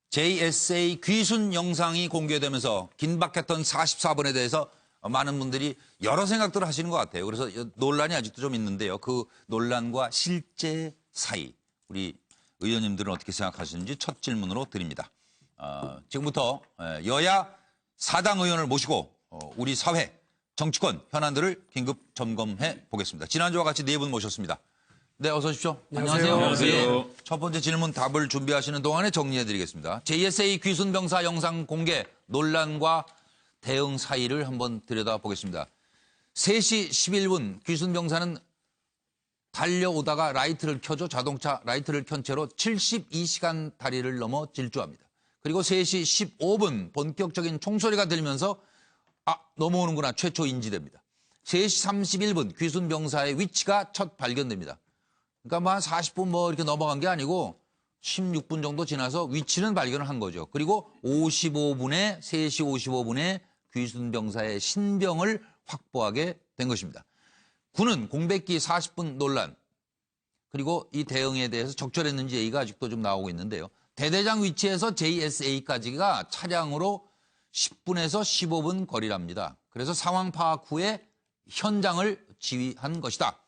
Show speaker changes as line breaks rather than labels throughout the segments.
JSA 귀순 영상이 공개되면서 긴박했던 44번에 대해서 많은 분들이 여러 생각들을 하시는 것 같아요. 그래서 논란이 아직도 좀 있는데요. 그 논란과 실제 사이, 우리 의원님들은 어떻게 생각하시는지 첫 질문으로 드립니다. 지금부터 여야 4당 의원을 모시고 우리 사회, 정치권 현안들을 긴급 점검해 보겠습니다. 지난주와 같이 네 분 모셨습니다. 네, 어서 오십시오.
안녕하세요.
네, 첫 번째 질문 답을 준비하시는 동안에 정리해드리겠습니다. JSA 귀순병사 영상 공개 논란과 대응 사이를 한번 들여다보겠습니다. 3시 11분 귀순병사는 달려오다가 라이트를 켜줘 자동차 라이트를 켠 채로 72시간 다리를 넘어 질주합니다. 그리고 3시 15분 본격적인 총소리가 들리면서 넘어오는구나 최초 인지됩니다. 3시 31분 귀순병사의 위치가 첫 발견됩니다. 그러니까 뭐 한 40분 이렇게 넘어간 게 아니고 16분 정도 지나서 위치는 발견을 한 거죠. 그리고 3시 55분에 귀순병사의 신병을 확보하게 된 것입니다. 군은 공백기 40분 논란, 그리고 이 대응에 대해서 적절했는지 얘기가 아직도 좀 나오고 있는데요. 대대장 위치에서 JSA까지가 차량으로 10분에서 15분 거리랍니다. 그래서 상황 파악 후에 현장을 지휘한 것이다.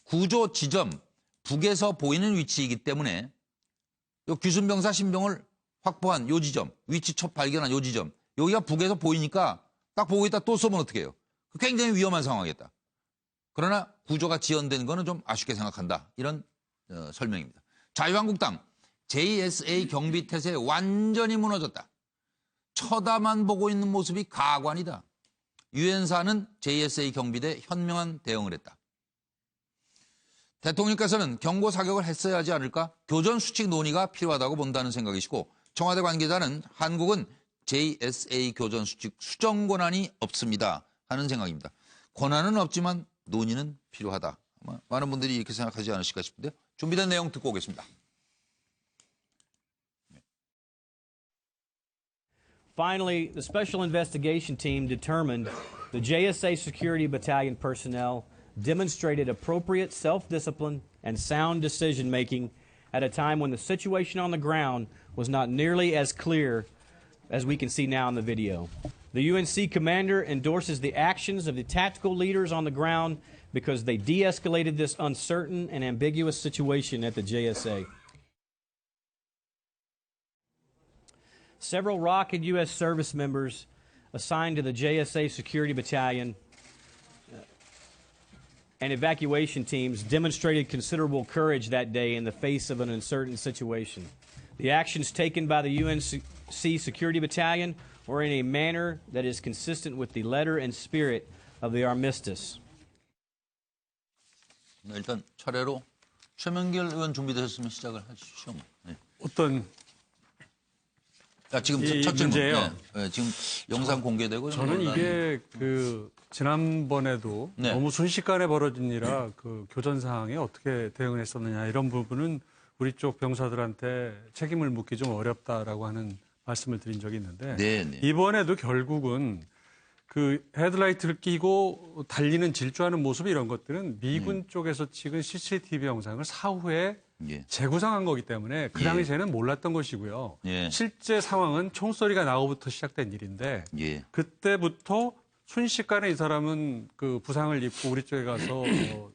구조 지점, 북에서 보이는 위치이기 때문에 요 귀순병사 신병을 확보한 요 지점, 위치 첫 발견한 요 지점, 여기가 북에서 보이니까 딱 보고 있다 또 쏘면 어떡해요? 굉장히 위험한 상황이겠다. 그러나 구조가 지연된 거는 좀 아쉽게 생각한다. 이런 설명입니다. 자유한국당, JSA 경비 태세 완전히 무너졌다. 쳐다만 보고 있는 모습이 가관이다. 유엔사는 JSA 경비대 현명한 대응을 했다. 대통령께서는 경고 사격을 했어야 하지 않을까? 교전 수칙 논의가 필요하다고 본다는 생각이시고, 청와대 관계자는 한국은 JSA 교전 수칙 수정 권한이 없습니다 하는 생각입니다. 권한은 없지만 논의는 필요하다. 많은 분들이 이렇게 생각하지 않으실까 싶은데요. 준비된 내용 듣고 오겠습니다.
Finally, the Special Investigation Team determined the JSA Security Battalion personnel demonstrated appropriate self-discipline and sound decision-making at a time when the situation on the ground was not nearly as clear as we can see now in the video. The UNC commander endorses the actions of the tactical leaders on the ground because they de-escalated this uncertain and ambiguous situation at the JSA. Several ROC and U.S. service members assigned to the JSA Security Battalion and evacuation teams demonstrated considerable courage that day in the face of an uncertain situation. The actions taken by the UNC Security Battalion were in a manner that is consistent with the letter and spirit of the armistice.
일단 차례로 최명길 의원 준비되셨으면 시작을 해주시죠. 네.
어떤
지금 첫
문제예요?
네, 지금 영상 공개되고
저는 이게 지난번에도
네.
너무 순식간에 벌어진 일이라 교전 상황에 어떻게 대응을 했었느냐 이런 부분은 우리 쪽 병사들한테 책임을 묻기 좀 어렵다라고 하는 말씀을 드린 적이 있는데
네.
이번에도 결국은 헤드라이트를 끼고 달리는 질주하는 모습 이런 것들은 미군 쪽에서 찍은 CCTV 영상을 사후에 재구성한 거기 때문에 그 당시에는 몰랐던 것이고요. 실제 상황은 총소리가 나고부터 시작된 일인데 그때부터 순식간에 이 사람은 부상을 입고 우리 쪽에 가서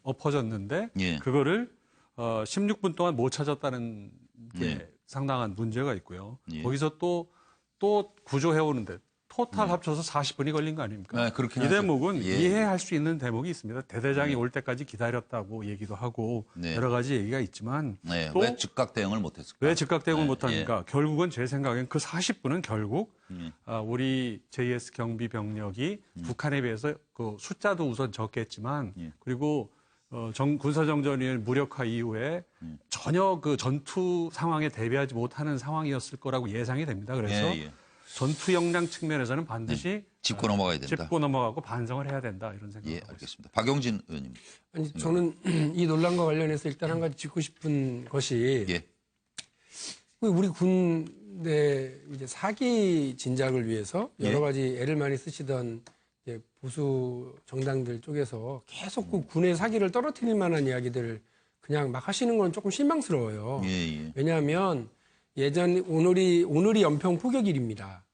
엎어졌는데 그거를 16분 동안 못 찾았다는 게 상당한 문제가 있고요. 거기서 또 구조해오는데 토탈 합쳐서 40분이 걸린 거 아닙니까? 이 대목은 이해할 수 있는 대목이 있습니다. 대대장이 올 때까지 기다렸다고 얘기도 하고 여러 가지 얘기가 있지만 또
왜 즉각 대응을 못했을까?
왜 즉각 대응을 못합니까? 결국은 제 생각엔 그 40분은 결국 우리 JS 경비 병력이 북한에 비해서 숫자도 우선 적겠지만 그리고 군사정전을 무력화 이후에 전혀 전투 상황에 대비하지 못하는 상황이었을 거라고 예상이 됩니다. 그래서 전투 역량 측면에서는 반드시
짚고 넘어가야 된다.
짚고 넘어가고 반성을 해야 된다 이런 생각을 하고
알겠습니다.
있습니다.
박용진 의원님.
아니, 저는 이 논란과 관련해서 일단 한 가지 짚고 싶은 것이 우리 군대 이제 사기 진작을 위해서 여러 가지 애를 많이 쓰시던 이제 보수 정당들 쪽에서 계속 군의 사기를 떨어뜨릴 만한 이야기들을 그냥 막 하시는 건 조금 실망스러워요. 왜냐하면 오늘이 연평 포격일입니다.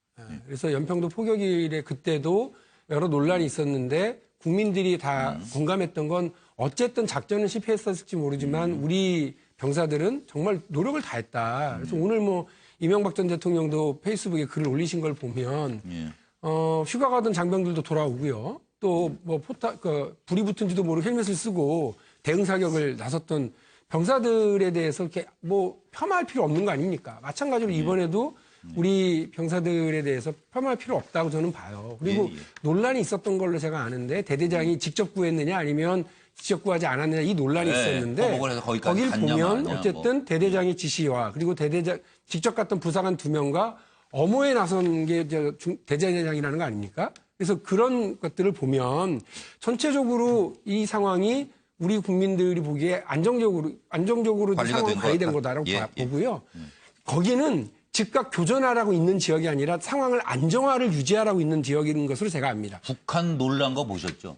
그래서 연평도 포격일에 그때도 여러 논란이 있었는데 국민들이 다 공감했던 건 어쨌든 작전은 실패했었을지 모르지만 우리 병사들은 정말 노력을 다했다. 그래서 오늘 뭐 이명박 전 대통령도 페이스북에 글을 올리신 걸 보면 휴가 가던 장병들도 돌아오고요. 또 뭐 불이 붙은지도 모르고 헬멧을 쓰고 대응 사격을 나섰던 병사들에 대해서 이렇게 뭐 폄하할 필요 없는 거 아닙니까? 마찬가지로 이번에도 우리 병사들에 대해서 폄하할 필요 없다고 저는 봐요. 그리고 논란이 있었던 걸로 제가 아는데 대대장이 직접 구했느냐 아니면 직접 구하지 않았느냐 이 논란이 있었는데
허복을 해서 거기까지
거길
갔냐
보면
마냐,
어쨌든 대대장의 지시와 그리고 직접 갔던 부사관 2명과 엄호에 나선 게 대대장이라는 거 아닙니까? 그래서 그런 것들을 보면 전체적으로 이 상황이 우리 국민들이 보기에 안정적으로 상황을 관리된 거다라고 보고요. 거기는 즉각 교전하라고 있는 지역이 아니라 상황을 안정화를 유지하라고 있는 지역인 것으로 제가 압니다.
북한 놀란 거 보셨죠?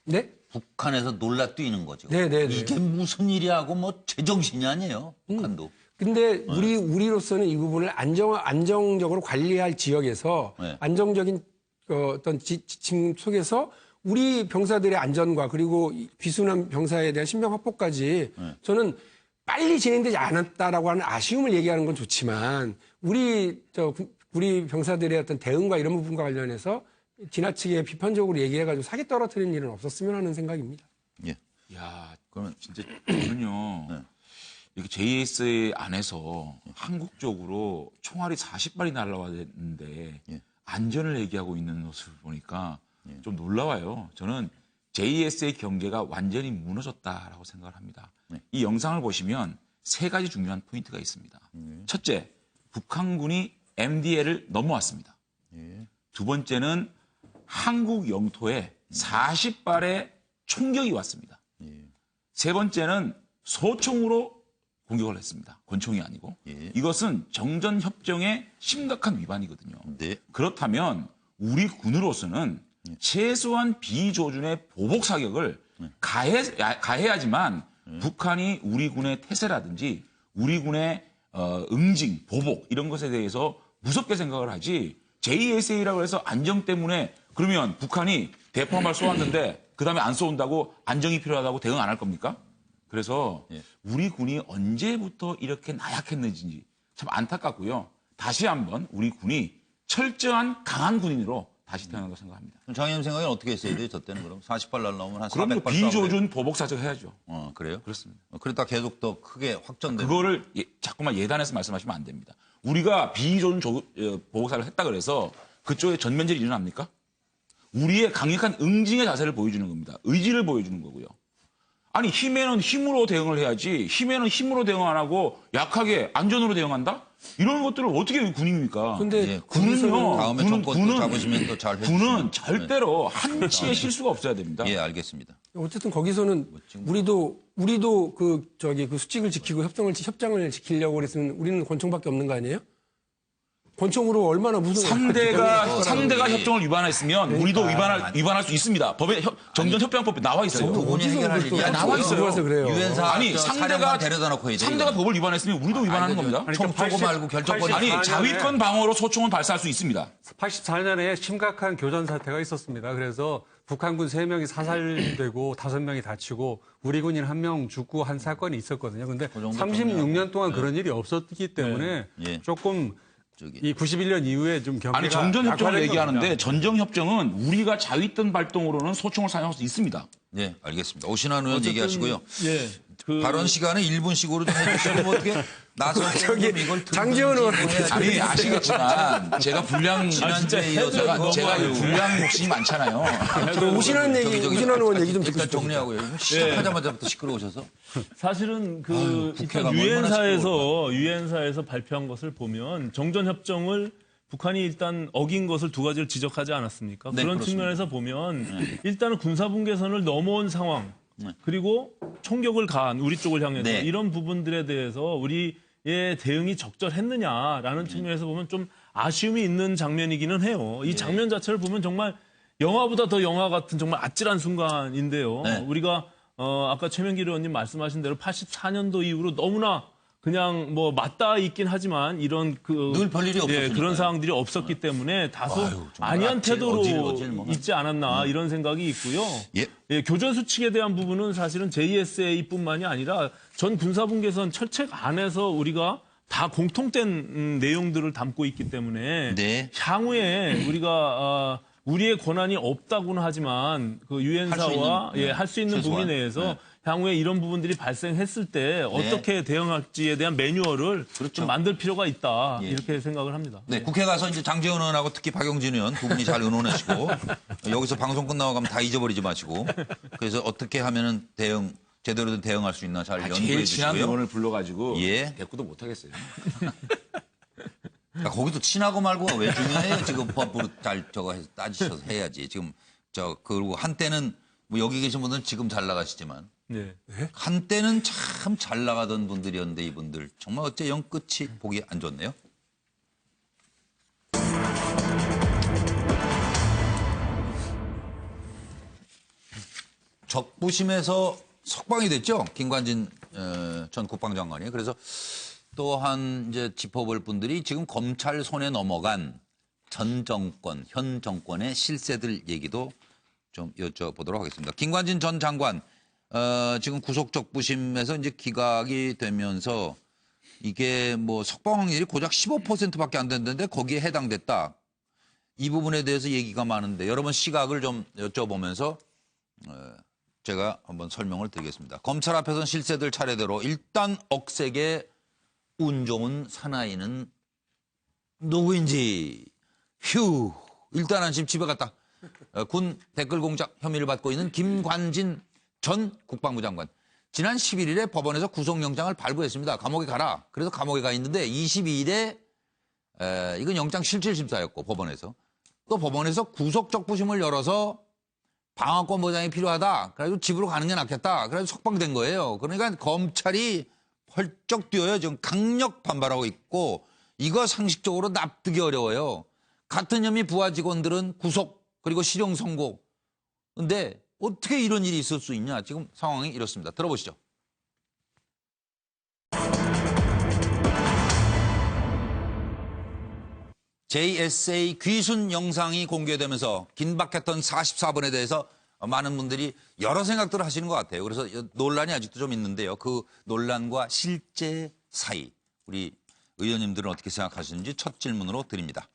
네?
북한에서 놀라 뛰는 거죠.
네네네.
이게 무슨 일이야 하고 뭐 제정신이 아니에요. 북한도.
근데 우리로서는 이 부분을 안정적으로 관리할 지역에서 안정적인 어떤 지침 속에서 우리 병사들의 안전과 그리고 귀순한 병사에 대한 신병 확보까지 저는 빨리 진행되지 않았다라고 하는 아쉬움을 얘기하는 건 좋지만 우리 병사들의 어떤 대응과 이런 부분과 관련해서 지나치게 비판적으로 얘기해가지고 사기 떨어뜨리는 일은 없었으면 하는 생각입니다.
예.
야, 그러면 진짜 저는요. 이렇게 JSA 안에서 한국 쪽으로 총알이 40발이 날라왔는데 안전을 얘기하고 있는 모습을 보니까 좀 놀라워요. 저는 JSA 경계가 완전히 무너졌다라고 생각을 합니다. 이 영상을 보시면 세 가지 중요한 포인트가 있습니다. 첫째, 북한군이 MDL을 넘어왔습니다. 두 번째는 한국 영토에 40발의 총격이 왔습니다. 세 번째는 소총으로 공격을 했습니다. 권총이 아니고. 이것은 정전협정의 심각한 위반이거든요. 그렇다면 우리 군으로서는 최소한 비조준의 보복 사격을 가해야지만 북한이 우리 군의 태세라든지 우리 군의 응징, 보복 이런 것에 대해서 무섭게 생각을 하지 JSA라고 해서 안정 때문에 그러면 북한이 대포 한 발 쏘았는데 그다음에 안 쏘는다고 안정이 필요하다고 대응 안 할 겁니까? 그래서 우리 군이 언제부터 이렇게 나약했는지 참 안타깝고요. 다시 한번 우리 군이 철저한 강한 군인으로 다시 태어난다고 생각합니다.
장님 생각엔 어떻게 했어야 돼요? 저 때는 그럼 40발 날라오면 한
그럼
400발
비조준 보복 사격 해야죠.
그래요?
그렇습니다.
그러다 계속 더 크게 확전되는.
그거를 자꾸만 예단해서 말씀하시면 안 됩니다. 우리가 비조준 보복 사격을 했다 그래서 그쪽에 전면전이 일어납니까? 우리의 강력한 응징의 자세를 보여주는 겁니다. 의지를 보여주는 거고요. 아니 힘에는 힘으로 대응을 해야지 힘에는 힘으로 대응 안 하고 약하게 안전으로 대응한다? 이런 것들을 어떻게 군입니까?
근데
군은요.
다음에 정권 잡으시면 또 잘 해주시면.
군은 절대로 한치의 실수가 없어야 됩니다.
예, 알겠습니다.
어쨌든 거기서는 우리도 그 수칙을 지키고 협장을 지키려고 그랬으면 우리는 권총밖에 없는 거 아니에요? 권총으로 얼마나 무슨
상대가 협정을 위반했으면 우리도 위반할 수 있습니다. 법에 정전협병법에 나와 있어요.
두 분이 해결할 일이
나와 있어요.
그래요.
유엔사
아니 상대가
데려다 놓고 해야 돼.
상대가 법을 위반했으면 우리도 위반하는 겁니다.
청초고 말고 결정권이
아니 자위권 방어로 소총은 발사할 수 있습니다.
84년에 심각한 교전 사태가 있었습니다. 그래서 북한군 3명이 사살되고 5명이 다치고 우리 군인 1명 죽고 한 사건이 있었거든요. 근데 36년 동안 그런 일이 없었기 때문에 조금 이 91년 이후에 좀 경계가
아니 정전협정을
약화된
얘기하는데
겁니다.
전정협정은 우리가 자위권 발동으로는 소총을 사용할 수 있습니다.
네, 알겠습니다. 오신환 의원 얘기하시고요.
예.
발언 시간은 1분씩으로 좀 해주시면 어떻게 나서 이걸
장지원 의원
아니 아시겠지만 제가
지난주에 이어서
제가 불량 욕심이 많잖아요.
오신환 의원 얘기 좀 듣고
일단
싶어요.
정리하고요. 시작하자마자부터 시끄러우셔서.
사실은
국회가
일단
얼마나
유엔사에서 발표한 것을 보면 정전협정을 북한이 일단 어긴 것을 두 가지를 지적하지 않았습니까?
네,
그런
그렇습니다.
측면에서 보면 일단은 군사분계선을 넘어온 상황 그리고 총격을 가한 우리 쪽을 향해서
네.
이런 부분들에 대해서 우리의 대응이 적절했느냐라는 측면에서 보면 좀 아쉬움이 있는 장면이기는 해요. 이 장면 자체를 보면 정말 영화보다 더 영화 같은 정말 아찔한 순간인데요.
네.
우리가 아까 최명길 의원님 말씀하신 대로 84년도 이후로 너무나 그냥 뭐 맞닿아 있긴 하지만 이런
늘 별일이 없었으니까요.
그런 상황들이 없었기 때문에 다소
아유, 정말
안이한
어질,
태도로
어질 뭐.
있지 않았나 이런 생각이 있고요.
예.
교전 수칙에 대한 부분은 사실은 JSA뿐만이 아니라 전 군사분계선 철책 안에서 우리가 다 공통된 내용들을 담고 있기 때문에
네.
향후에 우리가 우리의 권한이 없다고는 하지만 그 유엔사와 할 수 있는
최소한.
범위 내에서 향후에 이런 부분들이 발생했을 때 어떻게 대응할지에 대한 매뉴얼을 좀 만들 필요가 있다 이렇게 생각을 합니다.
네, 국회 가서 이제 장제원 의원하고 특히 박용진 의원 두 분이 잘 의논하시고 여기서 방송 끝나고 가면 다 잊어버리지 마시고 그래서 어떻게 하면은 제대로 대응할 수 있나 잘 연구해
제일 친한
주시고요.
의원을 불러가지고
예.
대꾸도 못하겠어요.
거기도 친하고 말고가 왜 중요해요? 지금 법으로 잘 저거 해서 따지셔서 해야지. 지금 그리고 한때는 뭐 여기 계신 분들은 지금 잘 나가시지만
네.
한때는 참 잘 나가던 분들이었는데 이분들 정말 어째 영 끝이 보기 안 좋네요. 적부심에서 석방이 됐죠. 김관진 전 국방장관이. 그래서 또한 이제 짚어볼 분들이 지금 검찰 손에 넘어간 전 정권, 현 정권의 실세들 얘기도 좀 여쭤보도록 하겠습니다. 김관진 전 장관 지금 구속 적부심에서 이제 기각이 되면서 이게 뭐 석방 확률이 고작 15%밖에 안 된다는데 거기에 해당됐다. 이 부분에 대해서 얘기가 많은데 여러분 시각을 좀 여쭤보면서 제가 한번 설명을 드리겠습니다. 검찰 앞에서는 실세들 차례대로 일단 억세게 운 좋은 사나이는 누구인지 휴 일단 안심 집에 갔다. 군 댓글 공작 혐의를 받고 있는 김관진 전 국방부 장관. 지난 11일에 법원에서 구속영장을 발부했습니다. 감옥에 가라. 그래서 감옥에 가 있는데 22일에 이건 영장 실질심사였고 법원에서. 또 법원에서 구속적부심을 열어서 방어권 보장이 필요하다. 그래서 집으로 가는 게 낫겠다. 그래서 석방된 거예요. 그러니까 검찰이 펄쩍 뛰어요. 지금 강력 반발하고 있고 이거 상식적으로 납득이 어려워요. 같은 혐의 부하 직원들은 구속 그리고 실형 선고. 근데 어떻게 이런 일이 있을 수 있냐. 지금 상황이 이렇습니다. 들어보시죠. JSA 귀순 영상이 공개되면서 긴박했던 44분에 대해서 많은 분들이 여러 생각들을 하시는 것 같아요. 그래서 논란이 아직도 좀 있는데요. 그 논란과 실제 사이 우리 의원님들은 어떻게 생각하시는지 첫 질문으로 드립니다.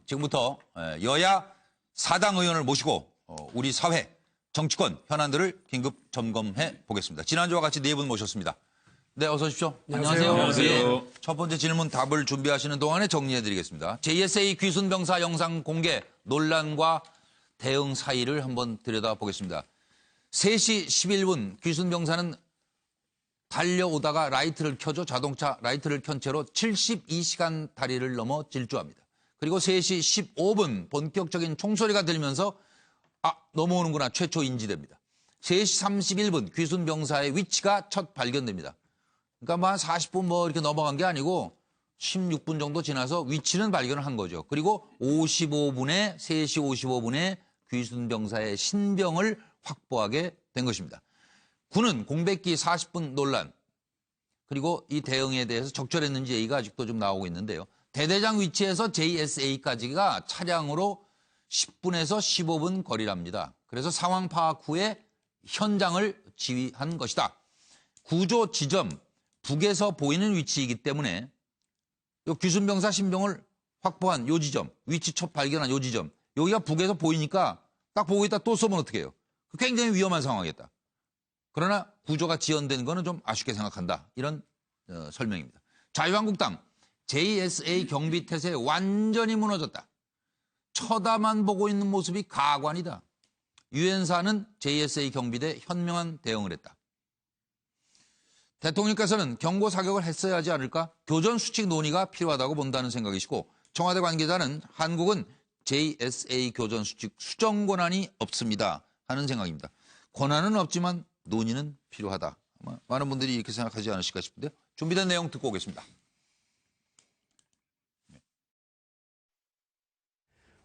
지금부터 여야 4당 의원을 모시고 우리 사회, 정치권 현안들을 긴급 점검해 보겠습니다. 지난주와 같이 네 분 모셨습니다. 네, 어서 오십시오.
안녕하세요.
안녕하세요.
예, 첫 번째 질문 답을 준비하시는 동안에 정리해드리겠습니다. JSA 귀순병사 영상 공개 논란과 대응 사이를 한번 들여다보겠습니다. 3시 11분 귀순병사는 달려오다가 라이트를 켜줘 자동차 라이트를 켠 채로 72시간 다리를 넘어 질주합니다. 그리고 3시 15분 본격적인 총소리가 들리면서 넘어오는구나 최초 인지됩니다. 3시 31분 귀순병사의 위치가 첫 발견됩니다. 그러니까 뭐 한 40분 이렇게 넘어간 게 아니고 16분 정도 지나서 위치는 발견을 한 거죠. 그리고 3시 55분에 귀순병사의 신병을 확보하게 된 것입니다. 군은 공백기 40분 논란 그리고 이 대응에 대해서 적절했는지 얘기가 아직도 좀 나오고 있는데요. 대대장 위치에서 JSA까지가 차량으로 10분에서 15분 거리랍니다. 그래서 상황 파악 후에 현장을 지휘한 것이다. 구조 지점 북에서 보이는 위치이기 때문에 요 귀순병사 신병을 확보한 요 지점, 위치 첫 발견한 요 지점, 여기가 북에서 보이니까 딱 보고 있다 또 쏘면 어떻게 해요? 굉장히 위험한 상황이겠다. 그러나 구조가 지연된 거는 좀 아쉽게 생각한다. 이런 설명입니다. 자유한국당 JSA 경비 태세 완전히 무너졌다. 쳐다만 보고 있는 모습이 가관이다. 유엔사는 JSA 경비대 현명한 대응을 했다. 대통령께서는 경고 사격을 했어야 하지 않을까? 교전 수칙 논의가 필요하다고 본다는 생각이시고 청와대 관계자는 한국은 JSA 교전 수칙 수정 권한이 없습니다 하는 생각입니다. 권한은 없지만 논의는 필요하다. 아마 많은 분들이 이렇게 생각하지 않으실까 싶은데요. 준비된 내용 듣고 오겠습니다.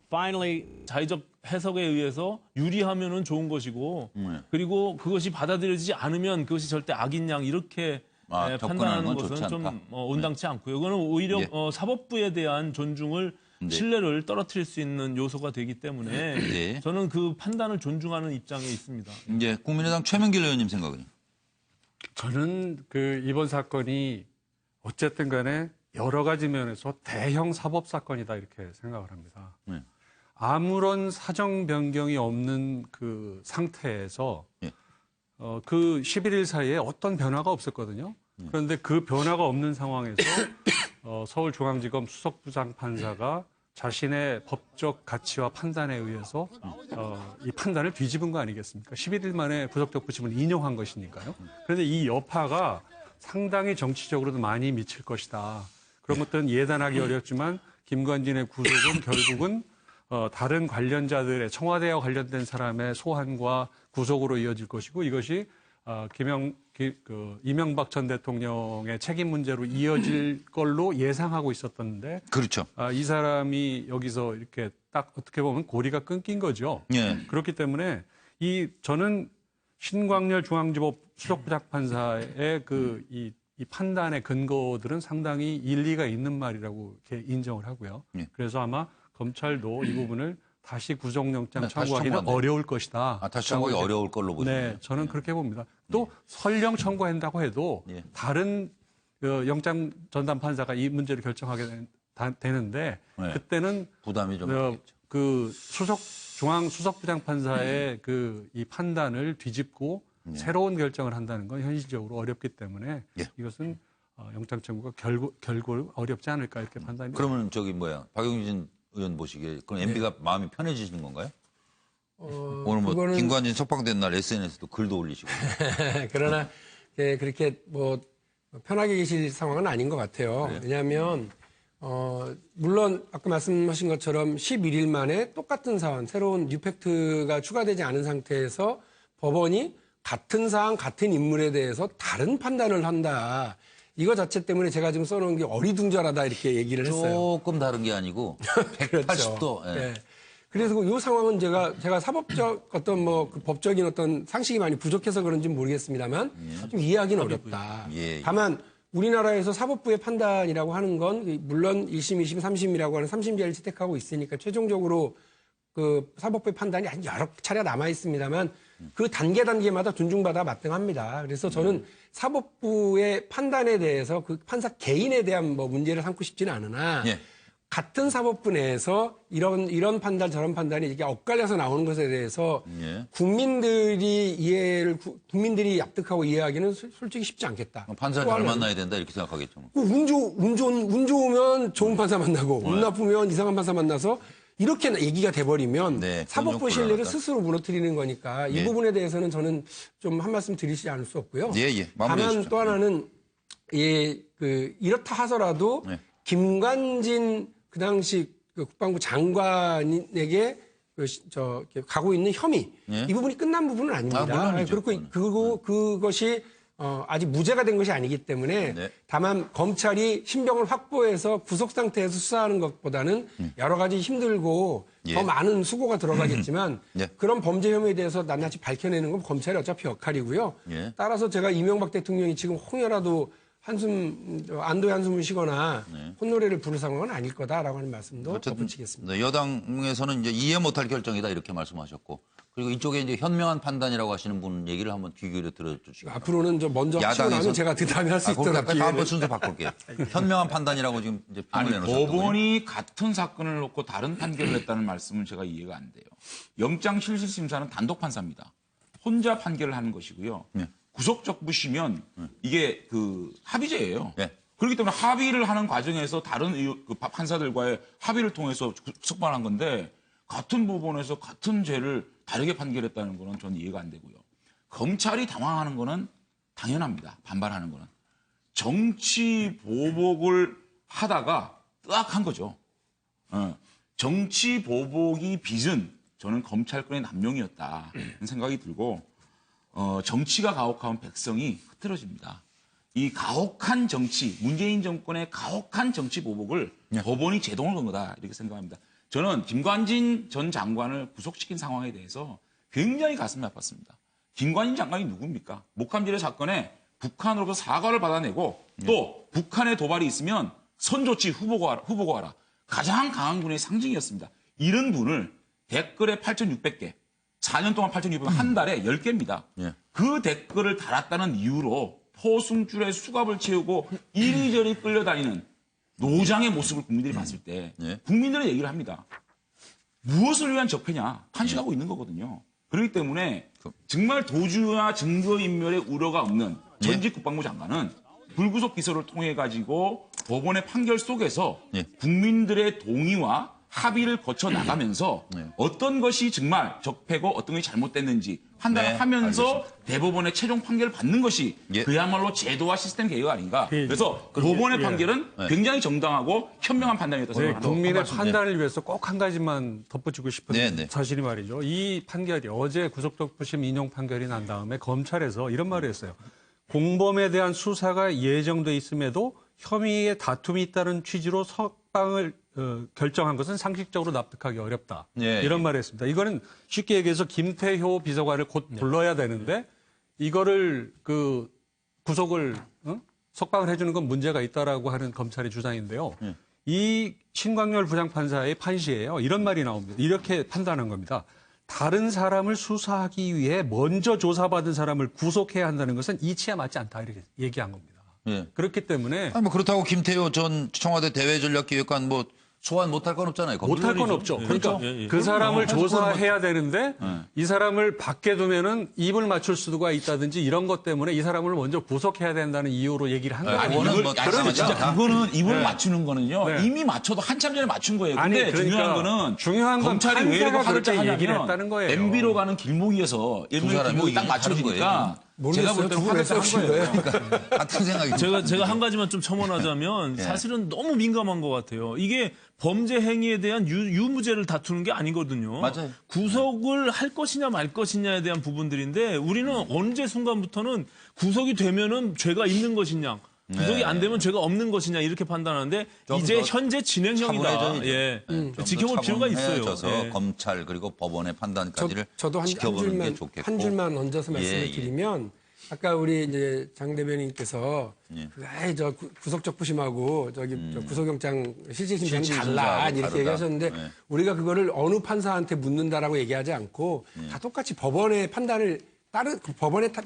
Finally,
자의적 해석에 의해서 유리하면은 좋은 것이고 그리고 그것이 받아들여지지 않으면 그것이 절대 악인 양 이렇게
접근하는
판단하는
건
것은
좋지
좀
않다.
온당치 않고요. 이거는 오히려
예.
사법부에 대한 존중을 신뢰를 떨어뜨릴 수 있는 요소가 되기 때문에
네.
저는 그 판단을 존중하는 입장에 있습니다.
이제 국민의당 최명길 의원님 생각은요?
저는 그 이번 사건이 어쨌든 간에 여러 가지 면에서 대형 사법 사건이다 이렇게 생각을 합니다.
네.
아무런 사정 변경이 없는 그 상태에서
예.
그 11일 사이에 어떤 변화가 없었거든요. 그런데 그 변화가 없는 상황에서 서울중앙지검 수석부장판사가 자신의 법적 가치와 판단에 의해서 이 판단을 뒤집은 거 아니겠습니까? 11일 만에 구속적 부심을 인용한 것이니까요. 그런데 이 여파가 상당히 정치적으로도 많이 미칠 것이다. 그런 것들은 예단하기 어렵지만 김관진의 구속은 결국은 다른 관련자들의 청와대와 관련된 사람의 소환과 구속으로 이어질 것이고 이것이 이명박 전 대통령의 책임 문제로 이어질 걸로 예상하고 있었던데
그렇죠.
이 사람이 여기서 이렇게 딱 어떻게 보면 고리가 끊긴 거죠.
예.
그렇기 때문에 저는 신광열 중앙지법 수석부장판사의 이 판단의 근거들은 상당히 일리가 있는 말이라고 이렇게 인정을 하고요.
예.
그래서 아마 검찰도 이 부분을 다시 구속영장
다시
청구하기는
청구한대요.
어려울 것이다.
다시 청구하기 어려울 걸로 보시네요.
네, 저는 그렇게 봅니다. 또 설령 청구한다고 해도
예.
다른 영장 전담 판사가 이 문제를 결정하게 되는데
네.
그때는
부담이 좀
그
있겠죠.
중앙 수석부장 판사의 이 판단을 뒤집고 새로운 결정을 한다는 건 현실적으로 어렵기 때문에
예.
이것은 영장 청구가 결국 어렵지 않을까 이렇게 판단이.
그러면 박용진 의원 보시기에 그럼 MB가 마음이 편해지시는 건가요? 오늘 뭐
그거는-
김관진 석방된 날 SNS도 글도 올리시고.
그러나 그렇게 뭐 편하게 계실 상황은 아닌 것 같아요. 왜냐하면 물론 아까 말씀하신 것처럼 11일 만에 똑같은 사안, 새로운 뉴팩트가 추가되지 않은 상태에서 법원이 같은 사안, 같은 인물에 대해서 다른 판단을 한다. 이거 자체 때문에 제가 지금 써놓은 게 어리둥절하다 이렇게 얘기를 했어요.
조금 다른 게 아니고 180도.
그렇죠. 예. 그래서 이 상황은 제가 사법적 어떤 그 법적인 어떤 상식이 많이 부족해서 그런지 모르겠습니다만 좀 이해하기는 어렵다.
예.
다만 우리나라에서 사법부의 판단이라고 하는 건 물론 1심, 2심, 3심이라고 하는 3심제를 채택하고 있으니까 최종적으로 그 사법부의 판단이 한 여러 차례 남아 있습니다만 그 단계마다 존중받아 마땅합니다. 그래서 저는 사법부의 판단에 대해서 그 판사 개인에 대한 뭐 문제를 삼고 싶지는 않으나
예.
같은 사법부 내에서 이런 판단 저런 판단이 이게 엇갈려서 나오는 것에 대해서
예.
국민들이 납득하고 이해하기는 솔직히 쉽지 않겠다.
판사
또
잘
하나는
만나야 된다 이렇게 생각하겠죠.
운 좋으면 좋은 판사 만나고 운 나쁘면 이상한 판사 만나서 이렇게 얘기가 돼버리면
네,
사법부
곤욕
신뢰를
곤란하다.
스스로 무너뜨리는 거니까 이
예.
부분에 대해서는 저는 좀 한 말씀 드리지 않을 수 없고요.
예. 마무리해
다만
주십시오.
또 하나는 이렇다 하더라도
네.
김관진 그 당시 국방부 장관에게 이렇게 가고 있는 혐의
예.
이 부분이 끝난 부분은 아닙니다.
물론이죠.
그리고 그것이 아직 무죄가 된 것이 아니기 때문에
네.
다만 검찰이 신병을 확보해서 구속 상태에서 수사하는 것보다는 여러 가지 힘들고
예.
더 많은 수고가 들어가겠지만
예.
그런 범죄 혐의에 대해서 낱낱이 밝혀내는 건 검찰의 어차피 역할이고요.
예.
따라서 제가 이명박 대통령이 지금 홍여라도 안도의 한숨을 쉬거나 콧노래를 부를 상황은 아닐 거다라고 하는 말씀도 덧붙이겠습니다.
네, 여당에서는 이제 이해 못할 결정이다 이렇게 말씀하셨고 그리고 이쪽에 이제 현명한 판단이라고 하시는 분 얘기를 한번 귀 기울여 들어주시고
앞으로는 먼저 하시고 나면 제가 그 다음에 할 수 있도록
다음번
기회를.
순서 바꿀게요. 현명한 판단이라고 지금 이제
아니,
평을 내놓으셨거든요.
법원이 같은 사건을 놓고 다른 판결을 했다는 말씀은 제가 이해가 안 돼요. 영장실질심사는 단독 판사입니다. 혼자 판결을 하는 것이고요.
네.
구속적 부시면 이게 그 합의제예요.
네.
그렇기 때문에 합의를 하는 과정에서 다른 그 판사들과의 합의를 통해서 석방한 건데 같은 법원에서 같은 죄를 다르게 판결했다는 거는 저는 이해가 안 되고요. 검찰이 당황하는 거는 당연합니다. 반발하는 거는. 정치 보복을 하다가 뜨악한 거죠. 정치 보복이 빚은 저는 검찰권의 남용이었다 생각이 들고 정치가 가혹하면 백성이 흐트러집니다. 이 가혹한 정치, 문재인 정권의 가혹한 정치 보복을 법원이 제동을 건 거다 이렇게 생각합니다. 저는 김관진 전 장관을 구속시킨 상황에 대해서 굉장히 가슴이 아팠습니다. 김관진 장관이 누굽니까? 목함지뢰 사건에 북한으로부터 사과를 받아내고 또 북한의 도발이 있으면 선조치 후보고하라. 가장 강한 군의 상징이었습니다. 이런 분을 댓글에 8,600개, 4년 동안 8,600개, 한 달에 10개입니다.
예.
그 댓글을 달았다는 이유로 포승줄에 수갑을 채우고 이리저리 끌려다니는 노장의 모습을 국민들이 봤을 때
예.
국민들은 얘기를 합니다. 무엇을 위한 적폐냐? 탄식하고 있는 거거든요. 그렇기 때문에 정말 도주와 증거인멸의 우려가 없는 전직 국방부 장관은 불구속 기소를 통해 가지고 법원의 판결 속에서
예.
국민들의 동의와 합의를 거쳐 나가면서 어떤 것이 정말 적폐고 어떤 것이 잘못됐는지 판단을
네,
하면서 대법원의 최종 판결을 받는 것이
예.
그야말로 제도와 시스템 개혁 아닌가. 그래서 법원의 판결은 굉장히 정당하고 현명한 판단이었다고
네,
생각합니다.
국민의 판단을 위해서 꼭 한 가지만 덧붙이고 싶은
네, 네.
사실이 말이죠. 이 판결이 어제 구속덕부심 인용 판결이 난 다음에 검찰에서 이런 말을 했어요. 공범에 대한 수사가 예정돼 있음에도 혐의에 다툼이 있다는 취지로 석방을 결정한 것은 상식적으로 납득하기 어렵다.
예,
이런 말을 했습니다. 이거는 쉽게 얘기해서 김태효 비서관을 곧 불러야 되는데 이거를 구속을 석방을 해주는 건 문제가 있다라고 하는 검찰의 주장인데요. 이 신광열 부장판사의 판시예요. 이런 말이 나옵니다. 이렇게 판단한 겁니다. 다른 사람을 수사하기 위해 먼저 조사받은 사람을 구속해야 한다는 것은 이치에 맞지 않다 이렇게 얘기한 겁니다.
예.
그렇기 때문에
아니, 뭐 그렇다고 김태효 전 청와대 대외전략기획관 뭐 소환 못할 건 없잖아요.
못할 건 없죠. 그러니까
예, 예.
그 사람을
그럼요.
조사해야 되는데 이 사람을 밖에 두면은 입을 맞출 수가 있다든지 이런 것 때문에 이 사람을 먼저 구속해야 된다는 이유로 얘기를 한 거예요.
아니,
그거는
이걸,
뭐
아니,
당연하지
진짜
않다.
그거는 입을
네.
맞추는 거는요.
네.
이미 맞춰도 한참 전에 맞춘 거예요. 근데
아니, 그러니까
중요한 거는
중요한 건
검찰이 왜 이렇게
판사가
화를
그렇게
짜냐면
얘기를 했다는 거예요.
MB로 가는 길목이어서
두
일명
사람이
길목이 딱
의견이 다른
맞춰지니까 제가 볼 때는
모르겠어요.
화를 짜한 거예요.
같은 생각이죠.
제가 한 가지만 좀 첨언하자면 사실은 너무 민감한 것 같아요. 이게 범죄 행위에 대한 유무죄를 다투는 게 아니거든요.
맞아요.
구속을 할 것이냐 말 것이냐에 대한 부분들인데 우리는 언제 순간부터는 구속이 되면은 죄가 있는 것이냐, 구속이 안 되면 죄가 없는 것이냐 이렇게 판단하는데
좀
이제
더
현재 진행형이다.
차분해져야죠.
예.
좀
지켜볼
더
필요가 있어요.
차분해져서
예.
검찰 그리고 법원의 판단까지를
저도 한
지켜보는 게 좋겠고.
한 줄만 얹어서 말씀을
예, 예.
드리면 아까 우리 이제 장 대변인께서 저 구속적부심하고 저기 저 구속영장 실질심사는 달라
실질심사하고
이렇게
다르다.
얘기하셨는데
네.
우리가 그거를 어느 판사한테 묻는다라고 얘기하지 않고 다 똑같이 법원의 판단을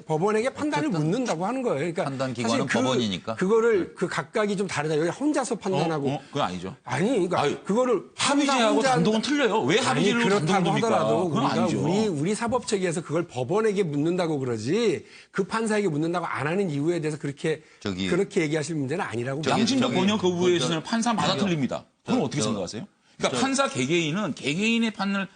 법원에게 판단을 묻는다고 하는 거예요. 그러니까
판단 기관은
사실
법원이니까.
그거를 그 각각이 좀 다르다. 여기 혼자서 판단하고
그건 아니죠.
아니 그러니까
아니,
그거를
합의제하고 단독은 틀려요. 왜 합의제를
그렇다고
단독을 둡니까?
하더라도
그건
우리가
아니죠.
우리 사법 체계에서 그걸 법원에게 묻는다고 그러지 그 판사에게 묻는다고 안 하는 이유에 대해서 그렇게 얘기하실 문제는 아니라고 봅니다.
양심적 번역 거부에
저-
있어서는 판사마다 틀립니다. 그건 어떻게 생각하세요? 그러니까 판사 개개인은 개개인의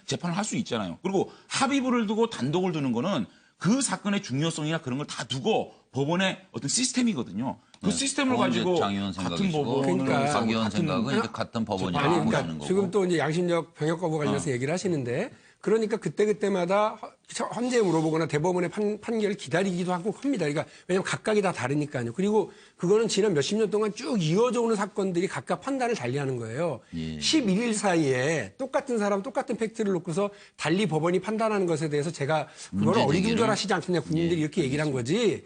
재판을 할 수 있잖아요. 그리고 합의부를 두고 단독을 두는 거는 그 사건의 중요성이나 그런 걸 다 두고 법원의 어떤 시스템이거든요. 그 시스템을 가지고
장 의원
같은
생각이시고
법원을
그러니까
박 의원
같은
생각은 이제 같은 법원이라고
아니,
보시는
그러니까
거고.
지금 또 이제 양심적 병역 거부 관련해서 얘기를 하시는데 그러니까 그때마다 헌재에 물어보거나 대법원의 판결을 기다리기도 하고 합니다. 그러니까 왜냐하면 각각이 다 다르니까요. 그리고 그거는 지난 몇십 년 동안 쭉 이어져 오는 사건들이 각각 판단을 달리하는 거예요. 11일 사이에 똑같은 사람 똑같은 팩트를 놓고서 달리 법원이 판단하는 것에 대해서 제가 그걸
문제 제기를.
어리둥절하시지 않겠냐 국민들이 이렇게 얘기를 한 거지.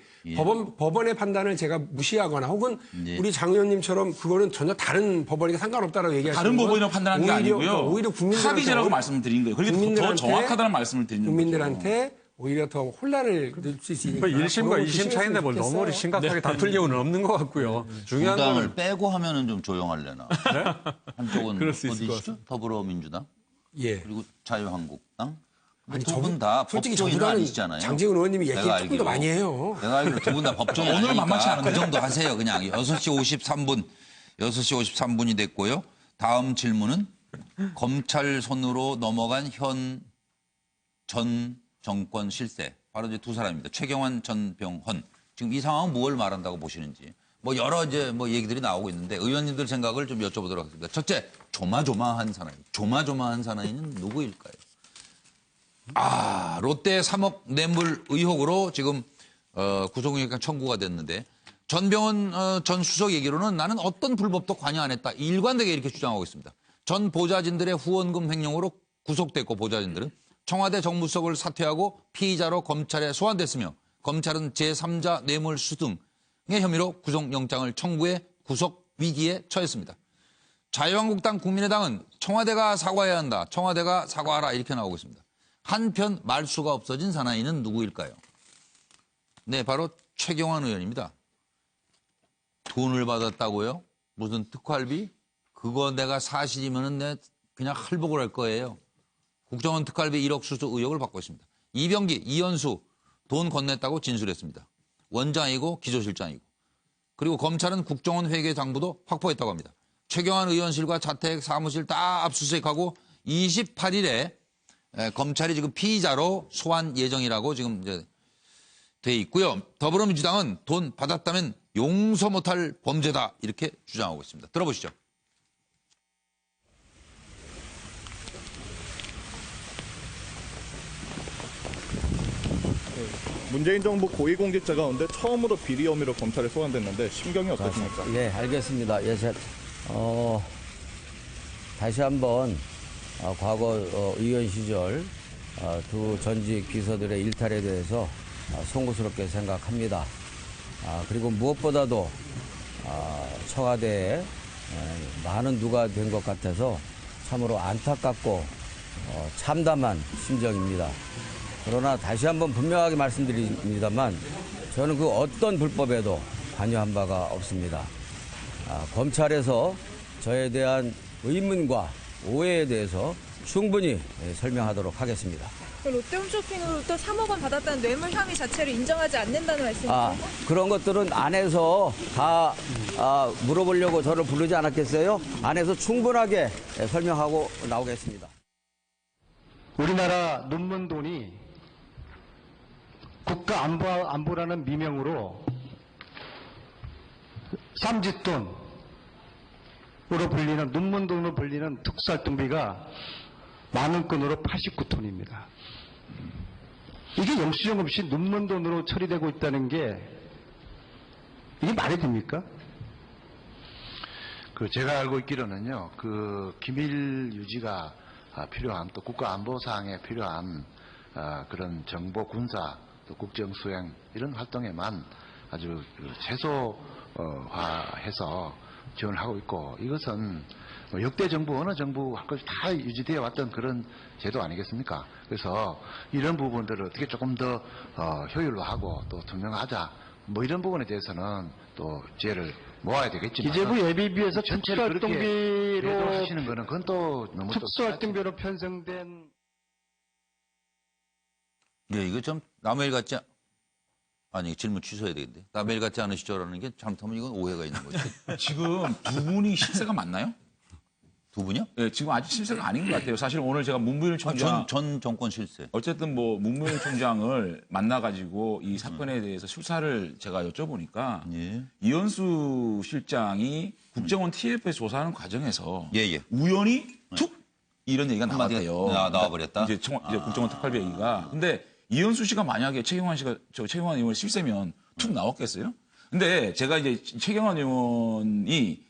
법원의 판단을 제가 무시하거나 혹은 우리 장 의원님처럼 그거는 전혀 다른 법원이가 상관없다라고 얘기하시는
다른 법원이라고 판단한 게 아니고요.
오히려 국민들한테
합의제라고 말씀을 드린 거예요. 그게 더 정확하다는 말씀을 드리는 거죠.
국민들한테 오히려 더 혼란을 줄 수 있으니까.
1심과 2심 차이인데 뭘 너무
좋겠어요.
심각하게 다툴 이유는 없는 것 같고요. 중요한
정당을
건
빼고 하면은 좀 조용할래나. 한쪽은
그럴 수 있을 것
어디시죠? 더불어민주당
예.
그리고 자유한국당.
아니,
두 분 다
솔직히
법조인은
저보다는
아니시잖아요.
장재훈 의원님이 얘기
내가
조금 더 많이 해요.
내가 알기로 두 분 다 법조인
오늘은 만만치
아니니까
않은데?
그 정도 하세요. 그냥 6시 53분이 됐고요. 다음 질문은 검찰 손으로 넘어간 현 전 정권 실세. 바로 이제 두 사람입니다. 최경환, 전병헌. 지금 이 상황은 뭘 말한다고 보시는지. 뭐 여러 이제 뭐 얘기들이 나오고 있는데 의원님들 생각을 좀 여쭤보도록 하겠습니다. 첫째, 조마조마한 사나이. 조마조마한 사나이는 누구일까요? 롯데 3억 뇌물 의혹으로 지금 구속영장 청구가 됐는데 전병헌 전 수석 얘기로는 나는 어떤 불법도 관여 안 했다. 일관되게 이렇게 주장하고 있습니다. 전 보좌진들의 후원금 횡령으로 구속됐고 보좌진들은 청와대 정무수석을 사퇴하고 피의자로 검찰에 소환됐으며 검찰은 제3자 뇌물수 등의 혐의로 구속영장을 청구해 구속 위기에 처했습니다. 자유한국당, 국민의당은 청와대가 사과해야 한다. 청와대가 사과하라 이렇게 나오고 있습니다. 한편 말수가 없어진 사나이는 누구일까요? 네, 바로 최경환 의원입니다. 돈을 받았다고요? 무슨 특활비? 그거 내가 사실이면은 내 그냥 할복을 할 거예요. 국정원 특활비 1억 수수 의혹을 받고 있습니다. 이병기, 이현수 돈 건넸다고 진술했습니다. 원장이고 기조실장이고. 그리고 검찰은 국정원 회계장부도 확보했다고 합니다. 최경환 의원실과 자택, 사무실 다 압수수색하고 28일에 검찰이 지금 피의자로 소환 예정이라고 지금 이제 돼 있고요. 더불어민주당은 돈 받았다면 용서 못할 범죄다 이렇게 주장하고 있습니다. 들어보시죠.
문재인 정부 고위공직자 가운데 처음으로 비리 혐의로 검찰에 소환됐는데 심경이 어떠십니까?
예, 알겠습니다. 예, 다시 한번 과거 의원 시절 두 전직 비서들의 일탈에 대해서 송구스럽게 생각합니다. 그리고 무엇보다도 청와대에 많은 누가 된 것 같아서 참으로 안타깝고 참담한 심정입니다. 그러나 다시 한번 분명하게 말씀드립니다만 저는 그 어떤 불법에도 관여한 바가 없습니다. 검찰에서 저에 대한 의문과 오해에 대해서 충분히 설명하도록 하겠습니다.
롯데홈쇼핑으로부터 3억 원 받았다는 뇌물 혐의 자체를 인정하지 않는다는 말씀이죠?
그런 것들은 안에서 다 물어보려고 저를 부르지 않았겠어요? 안에서 충분하게 설명하고 나오겠습니다.
우리나라 논문돈이 국가안보라는 미명으로 쌈짓돈으로 불리는 논문돈으로 불리는 특수활동비가 많은 건으로 89톤입니다. 이게 영수증 없이 논문돈으로 처리되고 있다는 게 이게 말이 됩니까?
제가 알고 있기로는요, 기밀 유지가 필요한 또 국가안보사항에 필요한 그런 정보 군사 또 국정수행 이런 활동에만 아주 최소화해서 지원을 하고 있고 이것은 역대 정부 어느 정부 한것이 다 유지되어 왔던 그런 제도 아니겠습니까? 그래서 이런 부분들을 어떻게 조금 더 효율화하고 또 투명하자 뭐 이런 부분에 대해서는 또 지혜를 모아야 되겠지만
기재부 예비비에서
특수활동비로 하시는 거는 그건 또 너무
특수활동비로 편성된
네, 이거 좀 남의 일 같지 아니 질문 취소해야 되겠는데 남의 일 같지 않으시죠라는 게 잘못하면 이건 오해가 있는 거죠.
지금 두 분이 실세가 맞나요?
두 분이요?
네, 지금 아직 실세가 아닌 것 같아요. 사실 오늘 제가 문무일 총장
전 정권 실세.
어쨌든 뭐 문무일 총장을 만나가지고 이 사건에 대해서 수사를 제가 여쭤보니까
예.
이현수 실장이 국정원 TF에 조사하는 과정에서
예.
우연히 툭 이런 얘기가 나왔대요.
나와버렸다.
이제 국정원 특활비 얘기가. 근데 이현수 씨가 만약에 최경환 의원 실세면 툭 나왔겠어요? 근데 제가 이제 최경환 의원이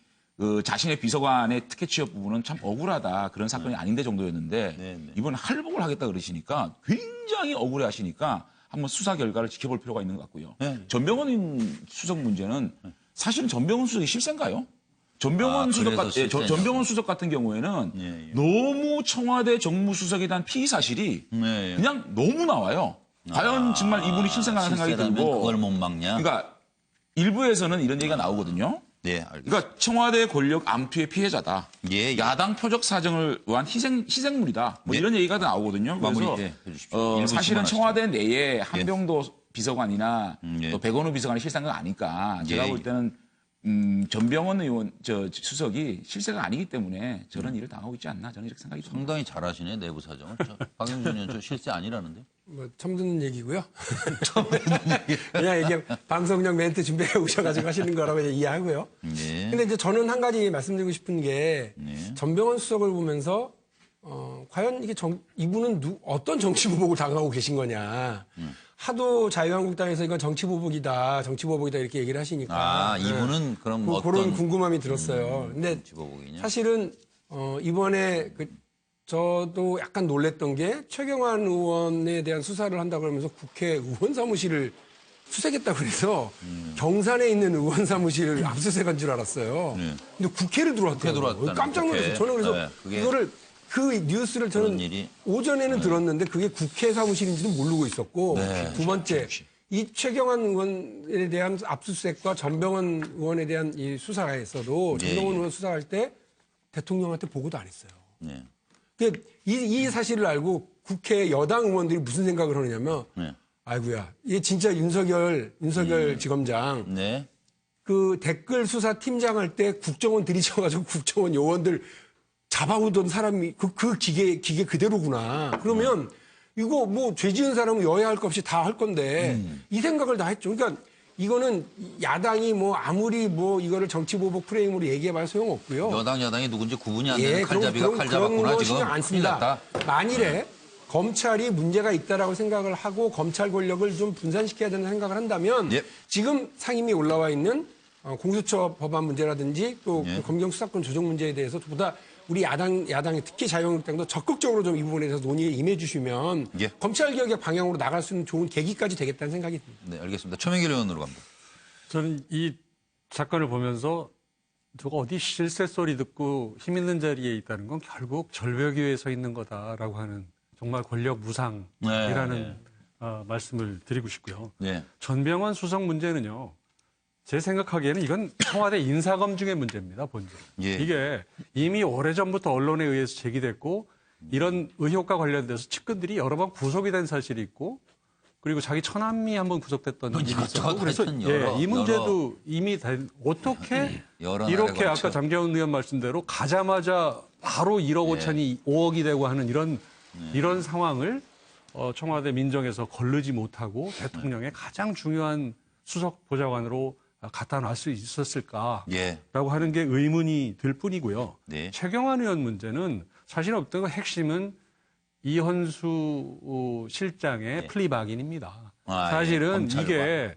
자신의 비서관의 특혜 취업 부분은 참 억울하다. 그런 사건이 아닌데 정도였는데 이번에 할복을 하겠다 그러시니까 굉장히 억울해 하시니까 한번 수사 결과를 지켜볼 필요가 있는 것 같고요. 전병헌 수석 문제는 사실은 전병헌 수석이 실세인가요? 전병헌 수석 같은 경우에는 너무 청와대 정무수석에 대한 피의 사실이 그냥 너무 나와요. 과연 정말 이분이 실세인가 생각이 들고
그걸 못 막냐?
그러니까 일부에서는 이런 얘기가 나오거든요.
네, 알겠습니다.
그러니까 청와대 권력 암투의 피해자다.
예.
야당 표적 사정을 위한 희생물이다. 뭐 이런 얘기가 나오거든요. 그래서 사실은 청와대 내에 한병도 비서관이나 또 백원우 비서관이 실세한 건 아니까 제가 볼 때는 전병헌 의원 수석이 실세가 아니기 때문에 저런 일을 당하고 있지 않나 저는 이렇게 생각이 듭니다.
상당히 잘하시네 내부 사정을. 박영준 의원 저 실세 아니라는데.
뭐 처음 듣는 얘기고요. 그냥 이게 방송용 멘트 준비해 오셔가지고 하시는 거라고 이해하고요. 근데 이제 저는 한 가지 말씀드리고 싶은 게 전병헌 수석을 보면서 과연 이게 이분은 어떤 정치 보복을 당하고 계신 거냐. 하도 자유한국당에서 이건 정치보복이다 이렇게 얘기를 하시니까.
이분은 그럼 어떤
그런 궁금함이 들었어요. 근데
정치보복이냐?
사실은 이번에 저도 약간 놀랬던 게 최경환 의원에 대한 수사를 한다고 하면서 국회 의원 사무실을 수색했다고 그래서 경산에 있는 의원 사무실 압수수색한 줄 알았어요. 근데 국회를 들어왔더라고요. 깜짝 놀랐어요. 저는 그래서 이거를 그 뉴스를 저는 오전에는 들었는데 그게 국회 사무실인지도 모르고 있었고 두 번째 이 최경환 의원에 대한 압수수색과 전병헌 의원에 대한 이 수사에서도 전병헌 의원 수사할 때 대통령한테 보고도 안 했어요. 이 사실을 알고 국회 여당 의원들이 무슨 생각을 하느냐면 아이고야, 이게 진짜 윤석열 지검장 그 댓글 수사 팀장 할 때 국정원 들이쳐가지고 국정원 요원들 잡아오던 사람이 그 기계 그대로구나. 그러면 이거 뭐 죄 지은 사람은 여야 할 것 없이 다 할 건데 이 생각을 다 했죠. 그러니까 이거는 야당이 뭐 아무리 뭐 이거를 정치보복 프레임으로 얘기해봐야 소용없고요.
여당이 누군지 구분이 안 되는 칼잡이가 칼 잡았구나
그런 거
지금.
신경 안 씁니다. 만일에 검찰이 문제가 있다라고 생각을 하고 검찰 권력을 좀 분산시켜야 된다는 생각을 한다면 지금 상임위에 올라와 있는 공수처 법안 문제라든지 또 검경 수사권 조정 문제에 대해서 보다 우리 야당이 특히 자유한국당도 적극적으로 좀 이 부분에 대해서 논의에 임해 주시면 검찰 개혁의 방향으로 나갈 수 있는 좋은 계기까지 되겠다는 생각이 듭니다.
네, 알겠습니다. 최명길 의원으로 갑니다.
저는 이 사건을 보면서 저거 어디 실세 소리 듣고 힘 있는 자리에 있다는 건 결국 절벽 위에 서 있는 거다라고 하는 정말 권력 무상이라는 말씀을 드리고 싶고요. 전병헌 수석 문제는요. 제 생각하기에는 이건 청와대 인사검증의 문제입니다, 본질. 이게 이미 오래전부터 언론에 의해서 제기됐고 이런 의혹과 관련돼서 측근들이 여러 번 구속이 된 사실이 있고 그리고 자기 처남이 한번 구속됐던 일이 있었고 그래서 이 문제도 이미 어떻게 이렇게 아까 장재훈 의원 말씀대로 가자마자 바로 1억 5천이 5억이 되고 하는 이런 상황을 청와대 민정에서 거르지 못하고 대통령의 가장 중요한 수석 보좌관으로 갖다 놔 수 있었을까라고 하는 게 의문이 들 뿐이고요. 최경환 의원 문제는 사실 어떤 핵심은 이현수 실장의 플리바긴입니다. 사실은 이게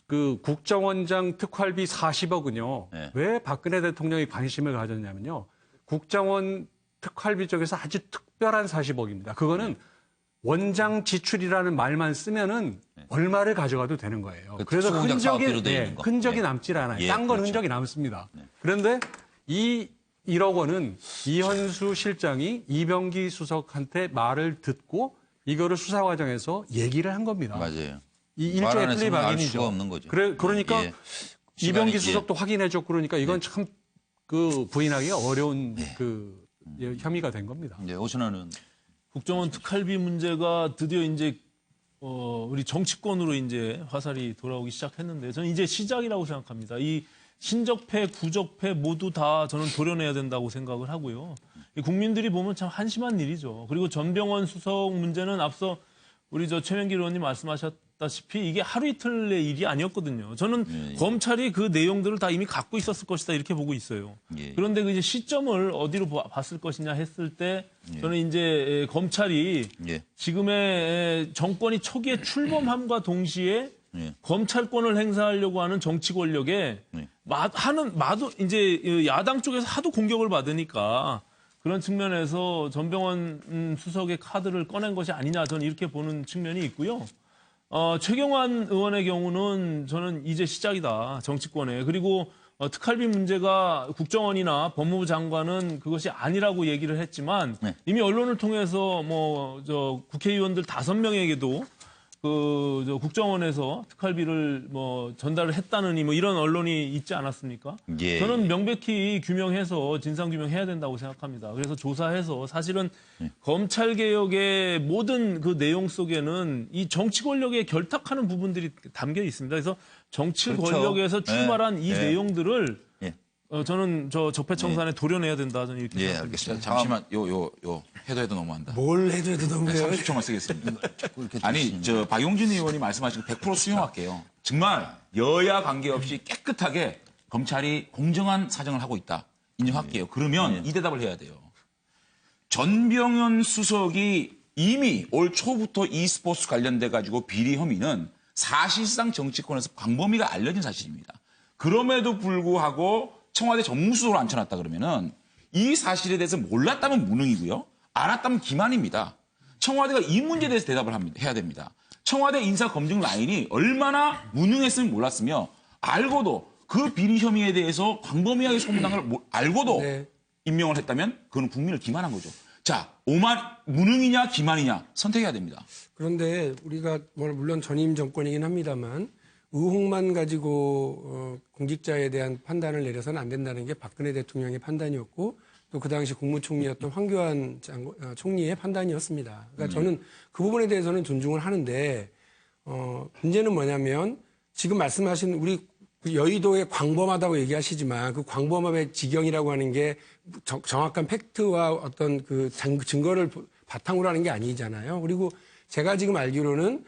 그 국정원장 특활비 40억은요. 왜 박근혜 대통령이 관심을 가졌냐면요. 국정원 특활비 쪽에서 아주 특별한 40억입니다. 그거는 원장 지출이라는 말만 쓰면은 얼마를 가져가도 되는 거예요. 그래서 흔적이 남질 않아요. 딴 건 흔적이 남습니다. 그런데 이 1억 원은 이현수 실장이 이병기 수석한테 말을 듣고 이거를 수사 과정에서 얘기를 한 겁니다.
맞아요.
이 일종의 플리바긴이죠. 그러니까 이병기 수석도 확인해줬고 그러니까 이건 참 그 부인하기가 어려운 그 혐의가 된 겁니다.
오신환은
국정원 특활비 문제가 드디어 이제 우리 정치권으로 이제 화살이 돌아오기 시작했는데 저는 이제 시작이라고 생각합니다. 이 신적패, 구적패 모두 다 저는 도려내야 된다고 생각을 하고요. 국민들이 보면 참 한심한 일이죠. 그리고 전병헌 수석 문제는 앞서 우리 최명길 의원님 말씀하셨다시피 이게 하루 이틀의 일이 아니었거든요. 저는 검찰이 그 내용들을 다 이미 갖고 있었을 것이다 이렇게 보고 있어요. 그런데 그 이제 시점을 어디로 봤을 것이냐 했을 때 저는 이제 검찰이 지금의 정권이 초기에 출범함과 동시에 검찰권을 행사하려고 하는 정치 권력에 이제 야당 쪽에서 하도 공격을 받으니까 그런 측면에서 전병헌 수석의 카드를 꺼낸 것이 아니냐 저는 이렇게 보는 측면이 있고요. 최경환 의원의 경우는 저는 이제 시작이다 정치권에. 그리고 특활비 문제가 국정원이나 법무부 장관은 그것이 아니라고 얘기를 했지만 이미 언론을 통해서 국회의원들 5명에게도 국정원에서 특활비를 전달을 했다느니 이런 언론이 있지 않았습니까? 저는 명백히 규명해서 진상규명해야 된다고 생각합니다. 그래서 조사해서 사실은 검찰개혁의 모든 그 내용 속에는 이 정치 권력에 결탁하는 부분들이 담겨 있습니다. 그래서 정치 권력에서 출발한 이 내용들을 저는 적폐청산에 도려내야 된다. 저는 이렇게 생각합니다.
알겠습니다. 잠시만, 해도 너무한다.
뭘 해도 너무해요?
30초만 쓰겠습니다. 아니, 박용진 의원이 말씀하신 거 100% 수용할게요. 정말 여야 관계없이 깨끗하게 검찰이 공정한 사정을 하고 있다. 인정할게요. 그러면 이 대답을 해야 돼요. 전병헌 수석이 이미 올 초부터 e스포츠 관련돼 가지고 비리 혐의는 사실상 정치권에서 광범위가 알려진 사실입니다. 그럼에도 불구하고 청와대 정무수석으로 앉혀놨다 그러면은 이 사실에 대해서 몰랐다면 무능이고요. 알았다면 기만입니다. 청와대가 이 문제에 대해서 대답을 해야 됩니다. 청와대 인사검증 라인이 얼마나 무능했으면 몰랐으며 알고도 그 비리 혐의에 대해서 광범위하게 소문난 걸 알고도
네.
임명을 했다면 그건 국민을 기만한 거죠. 자, 무능이냐 기만이냐 선택해야 됩니다.
그런데 우리가 물론 전임 정권이긴 합니다만 의혹만 가지고 공직자에 대한 판단을 내려서는 안 된다는 게 박근혜 대통령의 판단이었고 또 그 당시 국무총리였던 황교안 총리의 판단이었습니다. 그러니까 저는 그 부분에 대해서는 존중을 하는데 문제는 뭐냐면 지금 말씀하신 우리 여의도의 광범하다고 얘기하시지만 그 광범함의 지경이라고 하는 게 정확한 팩트와 어떤 그 증거를 바탕으로 하는 게 아니잖아요. 그리고 제가 지금 알기로는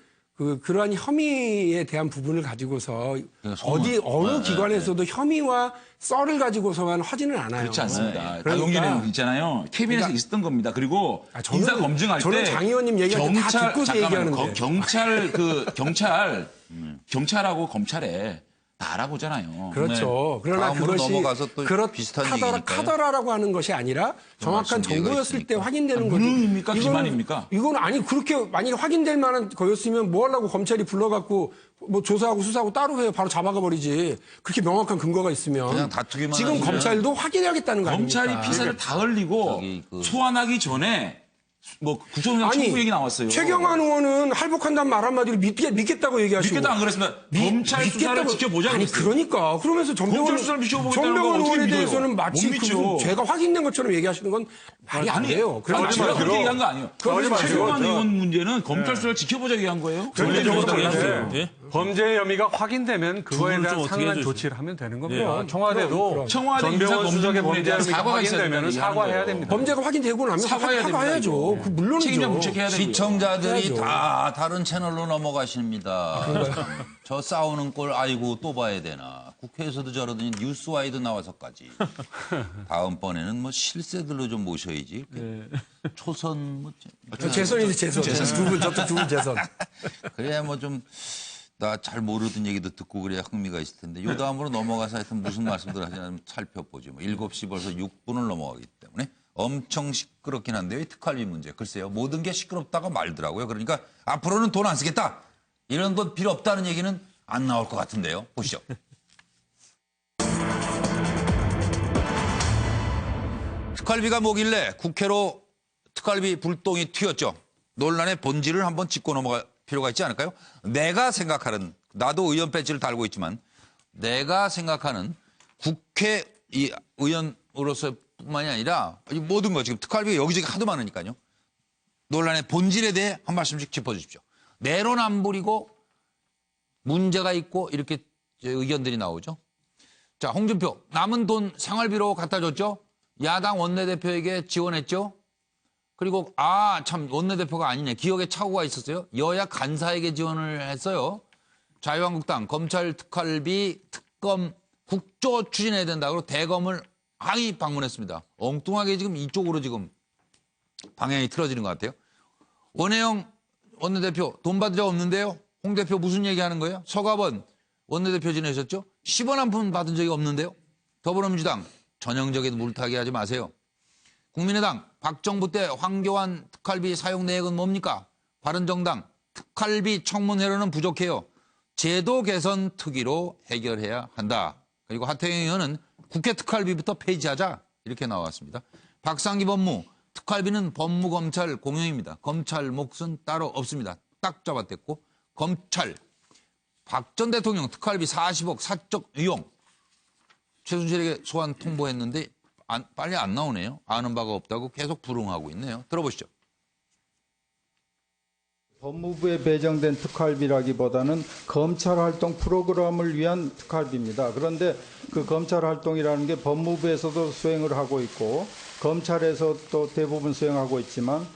그러한 혐의에 대한 부분을 가지고서 어느 기관에서도 혐의와 썰을 가지고서만 하지는 않아요.
그렇지 않습니다.
그러니까,
용기는 있잖아요. KBS에서 있었던 겁니다. 그리고 인사 검증할 때
저는 장 의원님 얘기할 때 다 듣고서 얘기하는데
경찰하고 검찰에 다 알아보잖아요.
그렇죠. 그러나 그것이
넘어가서 또 비슷한
카더라라고 하는 것이 아니라 정확한 정보였을 때 확인되는 거죠.
무능입니까? 기만입니까?
이건 아니 그렇게 만약에 확인될 만한 거였으면 뭐 하려고 검찰이 불러갖고 뭐 조사하고 수사하고 따로 해요. 바로 잡아가 버리지. 그렇게 명확한 근거가 있으면
그냥 다투기만
지금
하시면
검찰도 확인해야겠다는 거 아닙니까?
검찰이 피사를 다 흘리고 소환하기 전에 뭐 구속영장 청구 얘기 나왔어요.
최경환 의원은 할복한다는 말 한마디로 믿겠다고 얘기하시고.
믿겠다 안 그랬습니다. 검찰 수사를 지켜보자.
아니 그러니까 그러면서 정병원 의원에 대해서는 마치 죄가 확인된 것처럼 얘기하시는 건 말이 안 돼요.
그래서 제가 그렇게 얘기한 거 아니에요. 최경환 의원 문제는 검찰 수사를 지켜보자 얘기한 거예요.
범죄 혐의가 확인되면 그거에 대한 상응한 조치를 하면 되는 겁니다. 청와대도 전병헌 수석의 범죄 혐의가 확인되면 사과해야 됩니다.
범죄가 확인되고 나면 사과해야죠. 그 물론이죠.
시청자들이 다 다른 채널로 넘어가십니다. 저 싸우는 꼴 아이고 또 봐야 되나. 국회에서도 저러더니 뉴스와이드 나와서까지. 다음번에는 뭐 실세들로 좀 모셔야지. 초선 뭐
재선이지 재선. 저쪽 두 분 재선.
그래야 뭐 좀 나 잘 모르던 얘기도 듣고 그래야 흥미가 있을 텐데 요 다음으로 넘어가서 하여튼 무슨 말씀들 하시나 살펴보죠. 뭐 7시 벌써 6분을 넘어가기 때문에 엄청 시끄럽긴 한데요. 이 특활비 문제. 글쎄요. 모든 게 시끄럽다가 말더라고요. 그러니까 앞으로는 돈 안 쓰겠다. 이런 건 필요 없다는 얘기는 안 나올 것 같은데요. 보시죠. 특활비가 뭐길래 국회로 특활비 불똥이 튀었죠. 논란의 본질을 한번 짚고 넘어갈 필요가 있지 않을까요? 내가 생각하는, 나도 의원 배지를 달고 있지만 내가 생각하는 국회 의원으로서 뿐만이 아니라 모든 거 지금 특활비가 여기저기 하도 많으니까요. 논란의 본질에 대해 한 말씀씩 짚어주십시오. 내로남불이고 문제가 있고 이렇게 의견들이 나오죠. 자, 홍준표 남은 돈 생활비로 갖다 줬죠. 야당 원내대표에게 지원했죠. 그리고 참 원내대표가 아니네. 기억에 착오가 있었어요. 여야 간사에게 지원을 했어요. 자유한국당 검찰 특활비 특검 국조 추진해야 된다고 대검을 항의 방문했습니다. 엉뚱하게 지금 이쪽으로 지금 방향이 틀어지는 것 같아요. 원혜영 원내대표 돈 받은 적 없는데요. 홍 대표 무슨 얘기하는 거예요? 서가번 원내대표 지내셨죠? 10원 한 푼 받은 적이 없는데요. 더불어민주당 전형적인 물타기 하지 마세요. 국민의당 박정부 때 황교안 특활비 사용 내역은 뭡니까? 바른정당 특활비 청문회로는 부족해요. 제도 개선 특위로 해결해야 한다. 그리고 하태경 의원은 국회 특활비부터 폐지하자 이렇게 나왔습니다. 박상기 법무 특활비는 법무검찰 공용입니다. 검찰 몫은 따로 없습니다. 딱 잡아댔고 검찰 박 전 대통령 특활비 40억 사적 유용 최순실에게 소환 통보했는데 빨리 안 나오네요. 아는 바가 없다고 계속 불응하고 있네요. 들어보시죠.
법무부에 배정된 특활비라기보다는 검찰활동 프로그램을 위한 특활비입니다. 그런데 그 검찰활동이라는 게 법무부에서도 수행을 하고 있고 검찰에서 또 대부분 수행하고 있지만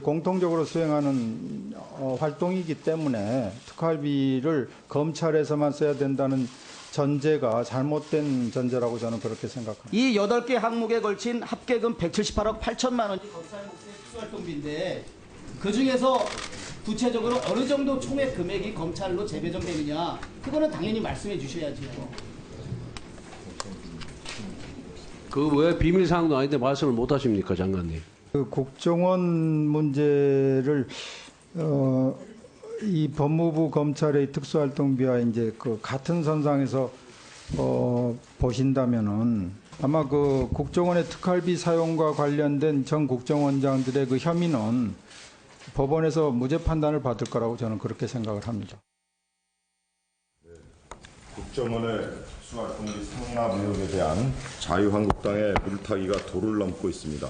공통적으로 수행하는 활동이기 때문에 특활비를 검찰에서만 써야 된다는 전제가 잘못된 전제라고 저는 그렇게 생각합니다.
이 8개 항목에 걸친 합계금 178억 8천만 원이 검찰 몫의 특수활동비인데 그중에서 구체적으로 어느 정도 총액 금액이 검찰로 재배정되느냐 그거는 당연히 말씀해 주셔야죠.
그 왜 비밀 사항도 아닌데 말씀을 못 하십니까, 장관님?
그 국정원 문제를 이 법무부 검찰의 특수활동비와 이제 그 같은 선상에서 보신다면은 아마 그 국정원의 특활비 사용과 관련된 전 국정원장들의 그 혐의는 법원에서 무죄 판단을 받을 거라고 저는 그렇게 생각을 합니다.
국정원의 특수활동비 상납 의혹에 대한 자유한국당의 물타기가 도를 넘고 있습니다.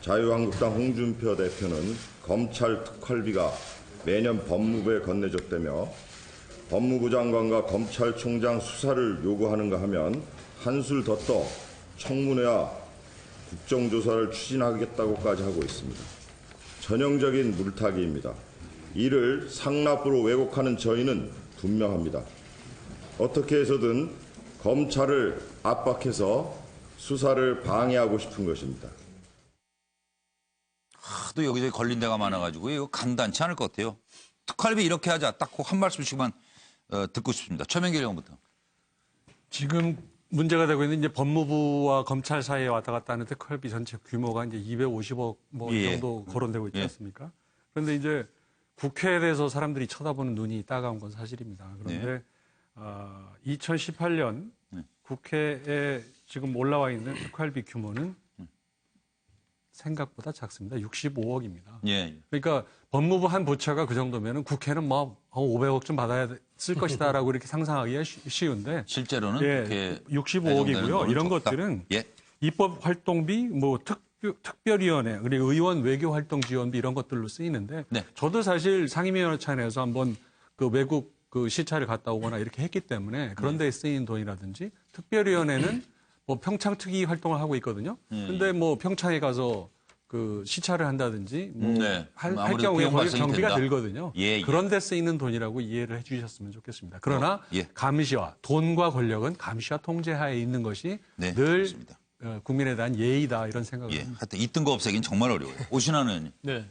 자유한국당 홍준표 대표는 검찰 특활비가 매년 법무부에 건네줬다며 법무부 장관과 검찰총장 수사를 요구하는가 하면 한술 더 떠 청문회와 국정조사를 추진하겠다고까지 하고 있습니다. 전형적인 물타기입니다. 이를 상납으로 왜곡하는 저희는 분명합니다. 어떻게 해서든 검찰을 압박해서 수사를 방해하고 싶은 것입니다.
하도 여기저기 걸린 데가 많아가지고 이거 간단치 않을 것 같아요. 특활비 이렇게 하자. 딱 한 말씀씩만 듣고 싶습니다. 최명길 의원부터.
지금 문제가 되고 있는 이제 법무부와 검찰 사이에 왔다 갔다 하는 특활비 전체 규모가 이제 250억 뭐 이 정도 거론되고 있지 않습니까? 그런데 이제 국회에 대해서 사람들이 쳐다보는 눈이 따가운 건 사실입니다. 그런데 2018년 국회에 지금 올라와 있는 특활비 규모는 생각보다 작습니다. 65억입니다. 그러니까 법무부 한 부처가 그 정도면은 국회는 뭐 500억쯤 받아야 쓸 것이다라고 이렇게 상상하기가 쉬운데
실제로는
65억이고요. 이런
적다.
것들은 입법 활동비, 뭐 특별위원회, 그리고 의원 외교 활동 지원비 이런 것들로 쓰이는데 저도 사실 상임위원회 차원에서 한번 그 외국 그 시차를 갔다 오거나 이렇게 했기 때문에 그런 데에 쓰인 돈이라든지 특별위원회는 뭐 평창 특위 활동을 하고 있거든요. 근데 뭐 평창에 가서 그 시차를 한다든지 뭐 할 경우에 거기 경비가 들거든요. 그런 데 쓰이는 돈이라고 이해를 해 주셨으면 좋겠습니다. 그러나 감시와 돈과 권력은 감시와 통제하에 있는 것이 늘 국민에 대한 예의다 이런 생각을 합니다.
하여튼 이 뜬금없애긴 정말 어려워요. 오신환 의원님.
네.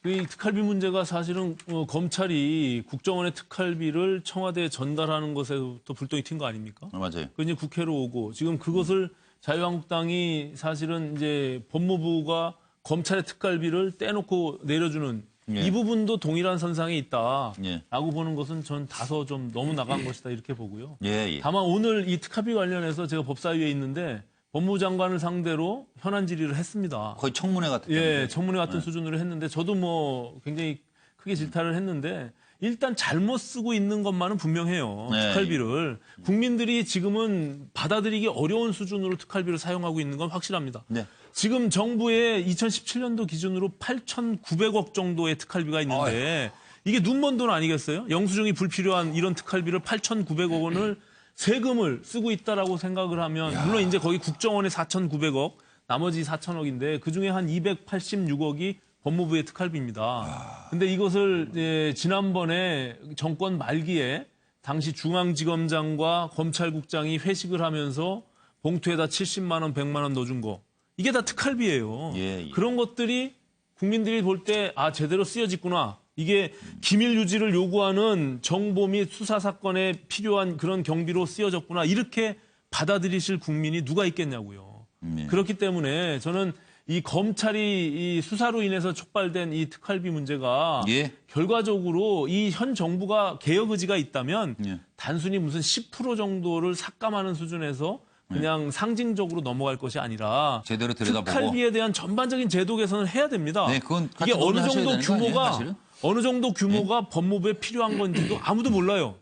이 특활비 문제가 사실은 검찰이 국정원의 특활비를 청와대에 전달하는 것에부터 불똥이 튄 거 아닙니까?
맞아요.
그 이제 국회로 오고 지금 그것을 자유한국당이 사실은 이제 법무부가 검찰의 특활비를 떼놓고 내려주는 이 부분도 동일한 선상에 있다라고 보는 것은 전 다소 좀 너무 나간 것이다 이렇게 보고요. 다만 오늘 이 특활비 관련해서 제가 법사위에 있는데 법무부 장관을 상대로 현안 질의를 했습니다.
거의 청문회 같은
청문회 같은 수준으로 했는데 저도 뭐 굉장히 크게 질타를 했는데 일단 잘못 쓰고 있는 것만은 분명해요. 특활비를. 국민들이 지금은 받아들이기 어려운 수준으로 특활비를 사용하고 있는 건 확실합니다. 지금 정부의 2017년도 기준으로 8,900억 정도의 특활비가 있는데 이게 눈먼 돈 아니겠어요? 영수증이 불필요한 이런 특활비를 8,900억 원을 세금을 쓰고 있다라고 생각을 하면 물론 이제 거기 국정원의 4,900억, 나머지 4,000억인데 그중에 한 286억이 법무부의 특활비입니다. 근데 이것을 지난번에 정권 말기에 당시 중앙지검장과 검찰국장이 회식을 하면서 봉투에다 70만 원, 100만 원 넣어준 거. 이게 다 특활비예요. 그런 것들이 국민들이 볼 때 제대로 쓰여졌구나. 이게 기밀 유지를 요구하는 정보 및 수사 사건에 필요한 그런 경비로 쓰여졌구나. 이렇게 받아들이실 국민이 누가 있겠냐고요. 그렇기 때문에 저는 이 검찰이 이 수사로 인해서 촉발된 이 특활비 문제가 결과적으로 이 현 정부가 개혁 의지가 있다면 단순히 무슨 10% 정도를 삭감하는 수준에서 그냥 상징적으로 넘어갈 것이 아니라
제대로 들여다보고
특활비에 대한 전반적인 제도 개선을 해야 됩니다.
그건
이게 어느 정도 규모가
사실은?
어느 정도 규모가 법무부에 필요한 건지도 아무도 몰라요.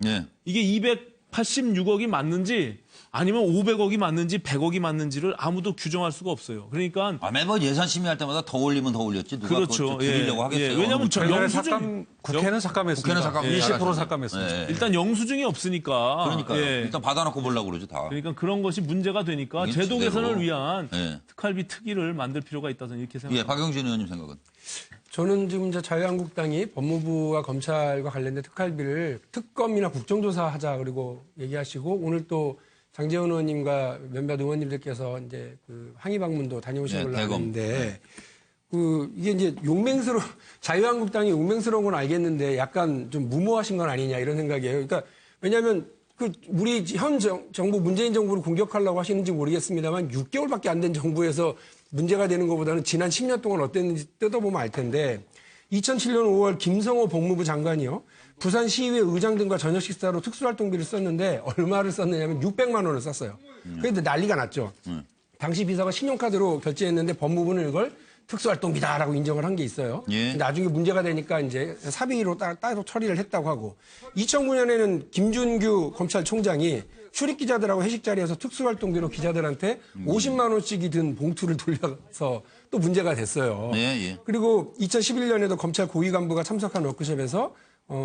이게 286억이 맞는지 아니면 500억이 맞는지 100억이 맞는지를 아무도 규정할 수가 없어요. 그러니까
매번 예산 심의할 때마다 더 올리면 더 올렸지 누가
그렇죠.
줄이려고 하겠어요.
왜냐하면
영수증 국회는 삭감했습니다. 20% 삭감했습니다.
일단 영수증이 없으니까.
그러니까요. 일단 받아놓고 보려고 그러죠 다.
그러니까 그런 것이 문제가 되니까 제도 개선을 위한 특활비 특위를 만들 필요가 있다 저는 이렇게 생각합니다.
박영진 의원님 생각은?
저는 지금 이제 자유한국당이 법무부와 검찰과 관련된 특활비를 특검이나 국정조사 하자 그리고 얘기하시고 오늘 또 장제원 의원님과 몇몇 의원님들께서 이제 그 항의 방문도 다녀오신 걸로 아는데 이게 이제 자유한국당이 용맹스러운 건 알겠는데 약간 좀 무모하신 건 아니냐 이런 생각이에요. 그러니까 왜냐하면 우리 현 정부 문재인 정부를 공격하려고 하시는지 모르겠습니다만 6개월밖에 안 된 정부에서 문제가 되는 것보다는 지난 10년 동안 어땠는지 뜯어보면 알 텐데 2007년 5월 김성호 법무부 장관이요. 부산 시의회 의장 등과 저녁 식사로 특수활동비를 썼는데 얼마를 썼느냐면 600만 원을 썼어요. 그런데 난리가 났죠. 당시 비서가 신용카드로 결제했는데 법무부는 이걸 특수활동비다라고 인정을 한 게 있어요.
예.
나중에 문제가 되니까 이제 사비로 따로 처리를 했다고 하고 2009년에는 김준규 검찰총장이 출입기자들하고 회식 자리에서 특수활동비로 기자들한테 50만 원씩이 든 봉투를 돌려서 또 문제가 됐어요.
예, 예.
그리고 2011년에도 검찰 고위 간부가 참석한 워크숍에서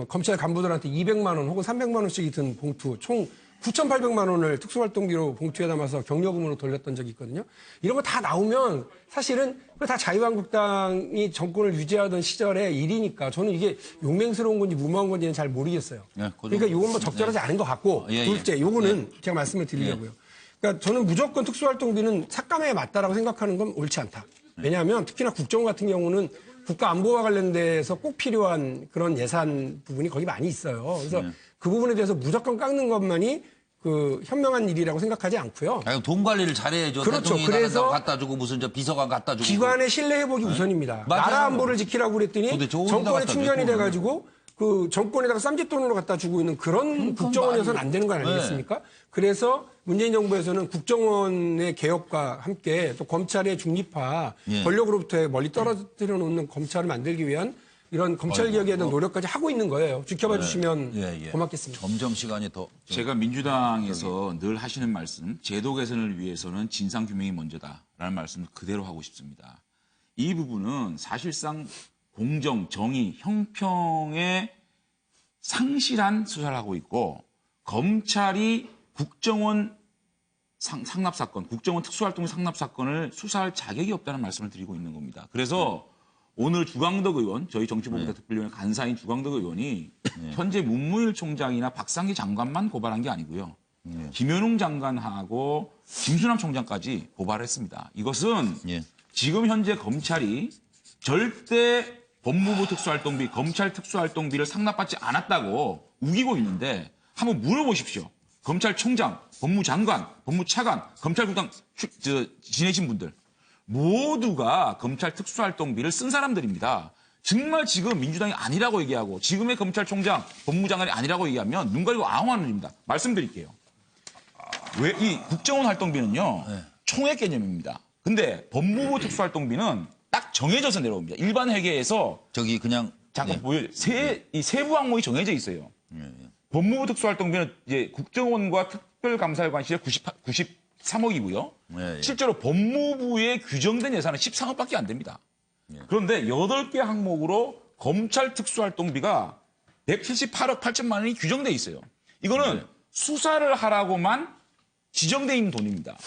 검찰 간부들한테 200만 원 혹은 300만 원씩이 든 봉투 총 9,800만 원을 특수활동비로 봉투에 담아서 경력금으로 돌렸던 적이 있거든요. 이런 거 다 나오면 사실은 다 자유한국당이 정권을 유지하던 시절의 일이니까 저는 이게 용맹스러운 건지 무모한 건지는 잘 모르겠어요.
네,
그러니까 이건 뭐 적절하지 않은 것 같고 둘째, 요거는 제가 말씀을 드리려고요. 그러니까 저는 무조건 특수활동비는 삭감에 맞다라고 생각하는 건 옳지 않다. 왜냐하면 특히나 국정원 같은 경우는 국가 안보와 관련돼서 꼭 필요한 그런 예산 부분이 거기 많이 있어요. 그래서 그 부분에 대해서 무조건 깎는 것만이 그 현명한 일이라고 생각하지 않고요.
아니, 돈 관리를 잘해야죠.
그렇죠.
대통령이
그래서
갖다 주고 무슨 저 비서관 갖다 주고.
기관의 신뢰 회복이 우선입니다.
맞아요.
나라 안보를 지키라고 그랬더니 정권에 충전이 돼가지고 그 정권에다가 쌈짓돈으로 갖다 주고 있는 그런 국정원에서는 안 되는 거 아니겠습니까? 그래서 문재인 정부에서는 국정원의 개혁과 함께 또 검찰의 중립화, 권력으로부터 멀리 떨어뜨려 놓는 검찰을 만들기 위한 이런 검찰 개혁에 대한 노력까지 하고 있는 거예요. 지켜봐 주시면 고맙겠습니다.
점점 시간이 더.
제가 민주당에서 늘 하시는 말씀, 제도 개선을 위해서는 진상규명이 먼저다라는 말씀을 그대로 하고 싶습니다. 이 부분은 사실상 공정, 정의, 형평에 상실한 수사를 하고 있고 검찰이 국정원 상납 사건, 국정원 특수활동 상납 사건을 수사할 자격이 없다는 말씀을 드리고 있는 겁니다. 그래서 오늘 주광덕 의원, 저희 정치보도자 특별위원회 간사인 주광덕 의원이 현재 문무일 총장이나 박상기 장관만 고발한 게 아니고요. 김현웅 장관하고 김수남 총장까지 고발했습니다. 이것은 지금 현재 검찰이 절대 법무부 특수활동비, 검찰 특수활동비를 상납받지 않았다고 우기고 있는데 한번 물어보십시오. 검찰총장, 법무장관, 법무차관, 검찰국장 지내신 분들 모두가 검찰 특수활동비를 쓴 사람들입니다. 정말 지금 민주당이 아니라고 얘기하고 지금의 검찰총장, 법무장관이 아니라고 얘기하면 눈 가리고 아웅하는 일입니다. 말씀드릴게요. 왜 이 국정원 활동비는요. 총액 개념입니다. 근데 법무부 특수활동비는 딱 정해져서 내려옵니다. 일반 회계에서
저기 그냥
잠깐 보여 이 세부 항목이 정해져 있어요. 법무부 특수활동비는 이제 국정원과 특별감사관 시절 93억이고요. 실제로 법무부에 규정된 예산은 13억밖에 안 됩니다. 그런데 8개 항목으로 검찰 특수활동비가 178억 8천만 원이 규정돼 있어요. 이거는 수사를 하라고만 지정돼 있는 돈입니다.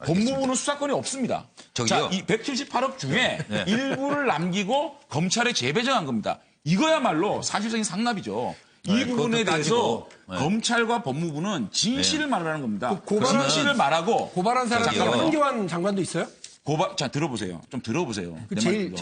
법무부는 수사권이 없습니다. 자, 이 178억 중에 일부를 남기고 검찰에 재배정한 겁니다. 이거야말로 사실적인 상납이죠. 이 부분에 대해서 검찰과 법무부는 진실을 말하는 겁니다. 진실을 말하고
고발한 사람이 한교안 장관도 있어요?
자 들어보세요. 좀 들어보세요.
제일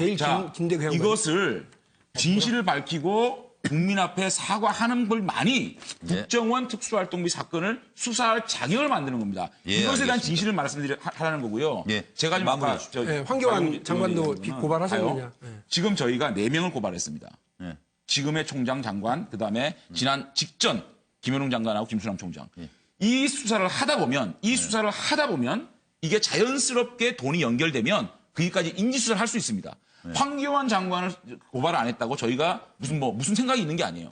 긴데 그
이것을 진실을 밝히고 국민 앞에 사과하는 것만이 국정원 특수활동비 사건을 수사할 자격을 만드는 겁니다. 이것에 대한 진실을 말씀드리라는 거고요. 제가 지금 아까
황교안 장관도 고발하셨느냐?
지금 저희가 4명을 고발했습니다. 지금의 총장 장관, 그다음에 직전 김현웅 장관하고 김수남 총장. 이 수사를 하다 보면 이게 자연스럽게 돈이 연결되면 거기까지 인지수사를 할 수 있습니다. 황교안 장관을 고발을 안 했다고 저희가 무슨 생각이 있는 게 아니에요.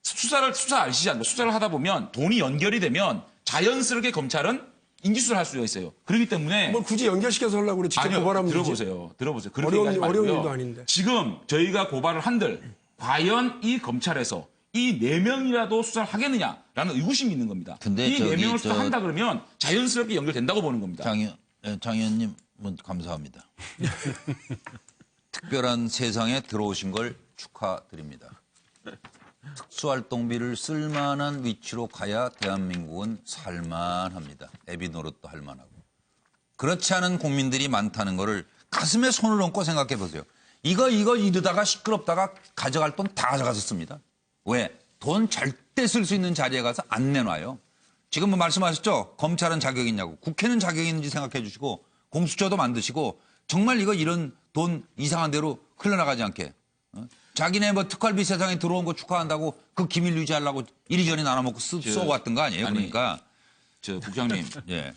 수사 아시지 않나요? 수사를 하다 보면 돈이 연결이 되면 자연스럽게 검찰은 인지수사를 할 수가 있어요. 그렇기 때문에
뭘 굳이 연결시켜서 하려고 그래 직접 고발하면
들어보세요.
어려운 일도 아닌데.
지금 저희가 고발을 한들 과연 이 검찰에서 이 4명이라도 수사를 하겠느냐라는 의구심이 있는 겁니다.
근데
이 4명을 수사한다 그러면 자연스럽게 연결된다고 보는 겁니다.
장 의원님 감사합니다. 특별한 세상에 들어오신 걸 축하드립니다. 특수활동비를 쓸만한 위치로 가야 대한민국은 살만합니다. 애비 노릇도 할 만하고. 그렇지 않은 국민들이 많다는 거를 가슴에 손을 얹고 생각해 보세요. 이거 이러다가 시끄럽다가 가져갈 돈 다 가져가서 씁니다. 왜? 돈 절대 쓸 수 있는 자리에 가서 안 내놔요. 지금 뭐 말씀하셨죠? 검찰은 자격이 있냐고. 국회는 자격이 있는지 생각해 주시고 공수처도 만드시고 정말 이런 돈 이상한 대로 흘러나가지 않게 자기네 뭐 특활비 세상에 들어온 거 축하한다고 그 기밀 유지하려고 이리저리 나눠먹고 써왔던 거 아니에요? 그러니까.
국장님,
예.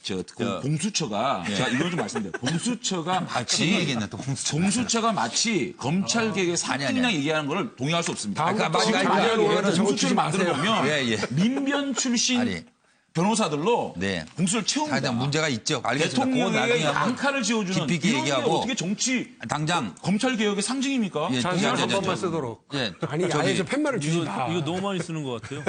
공수처가, 제가 이걸 좀 말씀드려요. 공수처가 마치,
얘기했네, 또
공수처가 마치 검찰 개혁의 상징이랑 얘기하는 걸 동의할 수 없습니다. 공수처를 만들어 보면 민변 출신 변호사들로 공수처를 채웁니다.
문제가 있죠. 알겠습니다.
대통령에게 양칼을 지어주는
깊이 있게 얘기하고
어떻게 정치
당장
검찰 개혁의 상징입니까?
장시간 한 번만 쓰도록.
아니 아예 저 팻말을 주지 마.
이거 너무 많이 쓰는 것 같아요.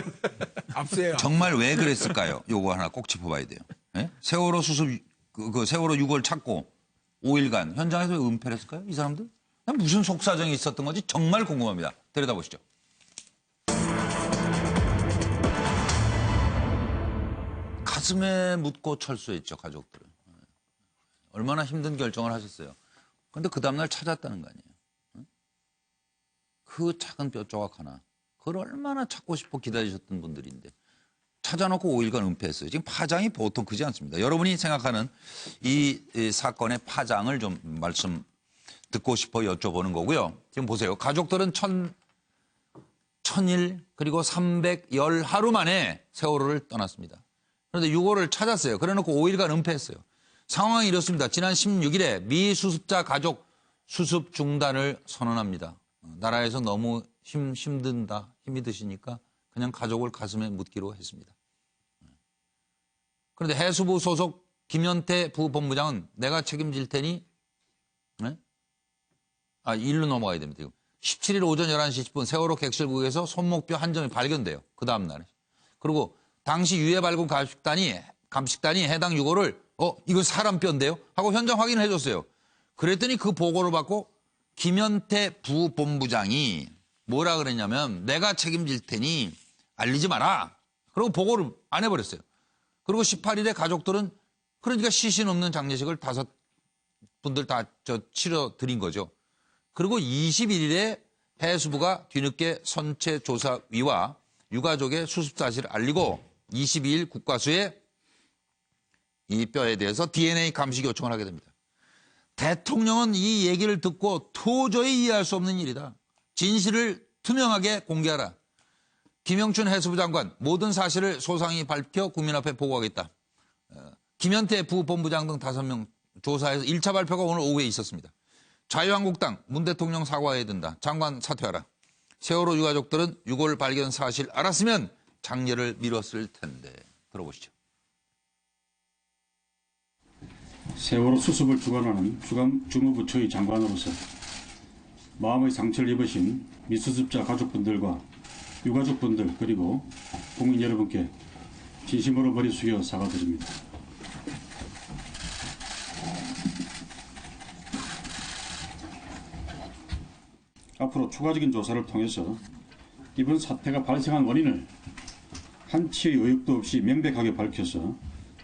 앞세요.
정말 왜 그랬을까요? 요거 하나 꼭 짚어봐야 돼요. 예? 세월호 수습 세월호 6월 찾고 5일간 현장에서 왜 은폐를 했을까요? 이 사람들? 무슨 속사정이 있었던 건지 정말 궁금합니다. 들여다보시죠. 가슴에 묻고 철수했죠, 가족들은. 얼마나 힘든 결정을 하셨어요. 그런데 그 다음날 찾았다는 거 아니에요. 그 작은 뼈 조각 하나. 그걸 얼마나 찾고 싶어 기다리셨던 분들인데 찾아놓고 5일간 은폐했어요. 지금 파장이 보통 크지 않습니다. 여러분이 생각하는 이 사건의 파장을 좀 말씀 듣고 싶어 여쭤보는 거고요. 지금 보세요. 가족들은 1000일 그리고 310하루 만에 세월호를 떠났습니다. 그런데 6월을 찾았어요. 그래놓고 5일간 은폐했어요. 상황이 이렇습니다. 지난 16일에 미 수습자 가족 수습 중단을 선언합니다. 나라에서 너무 힘든다, 힘이 드시니까 그냥 가족을 가슴에 묻기로 했습니다. 그런데 해수부 소속 김현태 부본부장은 내가 책임질 테니, 일로 넘어가야 됩니다. 17일 오전 11시 10분 세월호 객실국에서 손목뼈 한 점이 발견돼요. 그 다음날에. 그리고 당시 유해 발굴 감식단이 해당 유골을 이거 사람 뼈인데요? 하고 현장 확인을 해줬어요. 그랬더니 그 보고를 받고 김현태 부본부장이 뭐라 그랬냐면 내가 책임질 테니 알리지 마라. 그리고 보고를 안 해버렸어요. 그리고 18일에 가족들은 그러니까 시신 없는 장례식을 5분들 다 치러드린 거죠. 그리고 21일에 해수부가 뒤늦게 선체조사위와 유가족의 수습 사실을 알리고 22일 국과수에 이 뼈에 대해서 DNA 감식 요청을 하게 됩니다. 대통령은 이 얘기를 듣고 도저히 이해할 수 없는 일이다. 진실을 투명하게 공개하라. 김영춘 해수부 장관 모든 사실을 소상히 밝혀 국민 앞에 보고하겠다. 김현태 부본부장 등 5명 조사해서 1차 발표가 오늘 오후에 있었습니다. 자유한국당 문 대통령 사과해야 된다. 장관 사퇴하라. 세월호 유가족들은 유골 발견 사실 알았으면 장례를 미뤘을 텐데. 들어보시죠.
세월호 수습을 주관하는 주무부처의 장관으로서 마음의 상처를 입으신 미수습자 가족분들과 유가족분들 그리고 국민 여러분께 진심으로 머리 숙여 사과드립니다. 앞으로 추가적인 조사를 통해서 이번 사태가 발생한 원인을 한치의 의혹도 없이 명백하게 밝혀서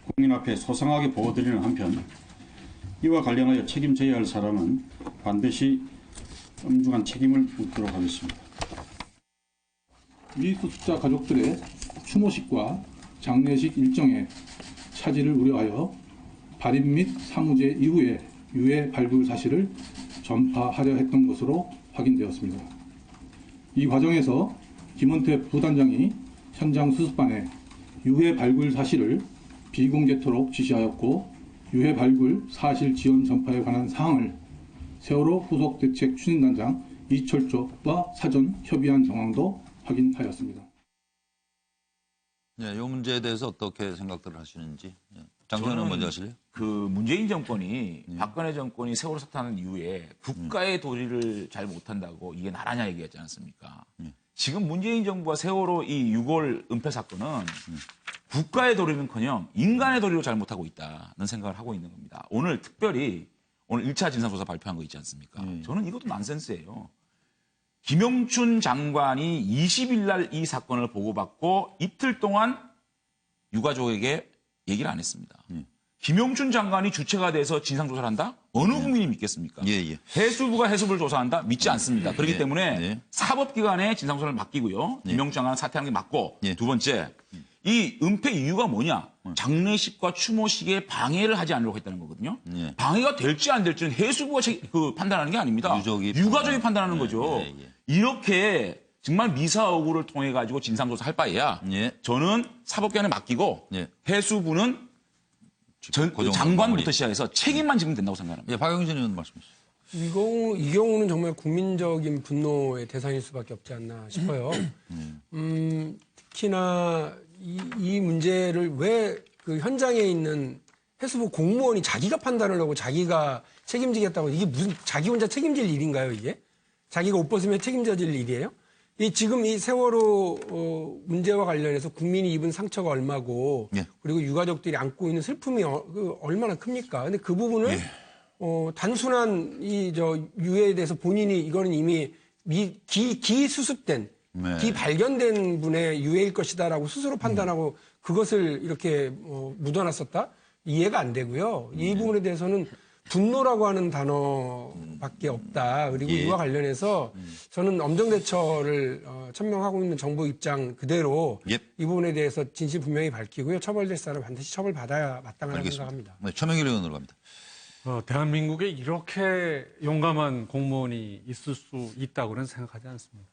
국민 앞에 소상하게 보고드리는 한편 이와 관련하여 책임져야 할 사람은 반드시 엄중한 책임을 묻도록 하겠습니다.
미수습자 가족들의 추모식과 장례식 일정의 차질을 우려하여 발인 및 사무제 이후에 유해 발굴 사실을 전파하려 했던 것으로 확인되었습니다. 이 과정에서 김원태 부단장이 현장 수습반에 유해 발굴 사실을 비공개토록 지시하였고 유해 발굴 사실 지원 전파에 관한 사항을 세월호 후속 대책 추진단장 이철조와 사전 협의한 정황도 확인하였습니다.
네, 이 문제에 대해서 어떻게 생각들을 하시는지 장관은 먼저 하실래요?
그 문재인 정권이 박근혜 정권이 세월호 사태하는 이후에 국가의 도리를 잘 못한다고 이게 나라냐 얘기했지 않습니까? 지금 문재인 정부가 세월호 이 6월 은폐 사건은 국가의 도리는커녕 인간의 도리로 잘못하고 있다는 생각을 하고 있는 겁니다. 오늘 특별히 오늘 1차 진상조사 발표한 거 있지 않습니까? 저는 이것도 난센스예요. 김영춘 장관이 20일 날 이 사건을 보고받고 이틀 동안 유가족에게 얘기를 안 했습니다. 김영춘 장관이 주체가 돼서 진상조사를 한다? 어느 국민이 믿겠습니까? 해수부가 해수부를 조사한다? 믿지 않습니다. 그렇기 때문에 사법기관에 진상조사를 맡기고요. 김영춘 장관은 사퇴하는 게 맞고 두 번째, 이 은폐 이유가 뭐냐? 장례식과 추모식에 방해를 하지 않으려고 했다는 거거든요. 방해가 될지 안 될지는 해수부가 판단하는 게 아닙니다. 유가족이 판단하는 거죠. 이렇게 정말 미사오구를 통해 가지고 진상조사 할 바에야 저는 사법기관에 맡기고 해수부는 장관부터 시작해서 책임만 지면 된다고 생각합니다.
박영진 의원 말씀 주시죠.
이 경우는 정말 국민적인 분노의 대상일 수밖에 없지 않나 싶어요. 특히나 이 문제를 왜 그 현장에 있는 해수부 공무원이 자기가 판단을 하고 자기가 책임지겠다고, 이게 무슨 자기 혼자 책임질 일인가요, 이게? 자기가 옷 벗으면 책임져질 일이에요? 지금 이 세월호 문제와 관련해서 국민이 입은 상처가 얼마고 그리고 유가족들이 안고 있는 슬픔이 얼마나 큽니까? 근데 그 부분을 단순한 유해에 대해서 본인이 이거는 이미 기수습된 기발견된 분의 유해일 것이다라고 스스로 판단하고 그것을 이렇게 묻어놨었다? 이해가 안 되고요. 이 부분에 대해서는 분노라고 하는 단어밖에 없다. 그리고 이와 관련해서 저는 엄정대처를 천명하고 있는 정부 입장 그대로 이 부분에 대해서 진실 분명히 밝히고요. 처벌될 사람은 반드시 처벌받아야 마땅하다고 생각합니다.
최명길 의원으로 갑니다.
대한민국에 이렇게 용감한 공무원이 있을 수 있다고는 생각하지 않습니다.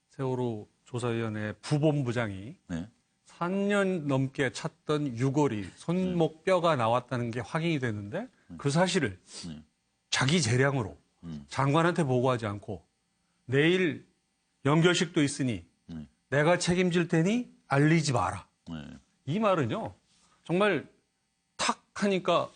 세월호 조사위원회 부본부장이 3년 넘게 찾던 유골이 손목뼈가 나왔다는 게 확인이 됐는데 그 사실을 자기 재량으로 장관한테 보고하지 않고 내일 연결식도 있으니 내가 책임질 테니 알리지 마라. 이 말은요. 정말 탁 하니까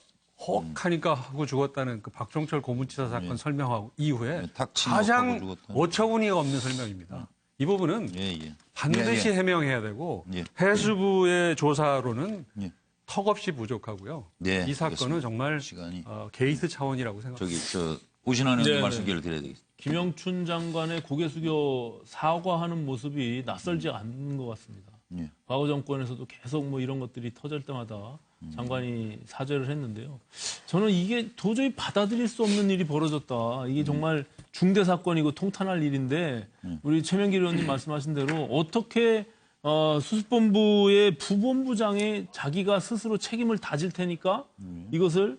헉 하니까 하고 죽었다는 그 박종철 고문치사 사건 설명하고 이후에 가장 어처구니가 없는 설명입니다. 이 부분은 반드시 해명해야 되고 해수부의 조사로는 턱없이 부족하고요. 이 사건은 정말 게이트 차원이라고 생각합니다.
오신환 의원님 말씀 기회를 드려야 되겠습니다.
김영춘 장관의 고개 숙여 사과하는 모습이 낯설지 않는 것 같습니다. 과거 정권에서도 계속 뭐 이런 것들이 터질 때마다 장관이 사죄를 했는데요. 저는 이게 도저히 받아들일 수 없는 일이 벌어졌다. 이게 정말 중대 사건이고 통탄할 일인데 우리 최명길 의원님 말씀하신 대로 어떻게 수습본부의 부본부장이 자기가 스스로 책임을 다질 테니까 이것을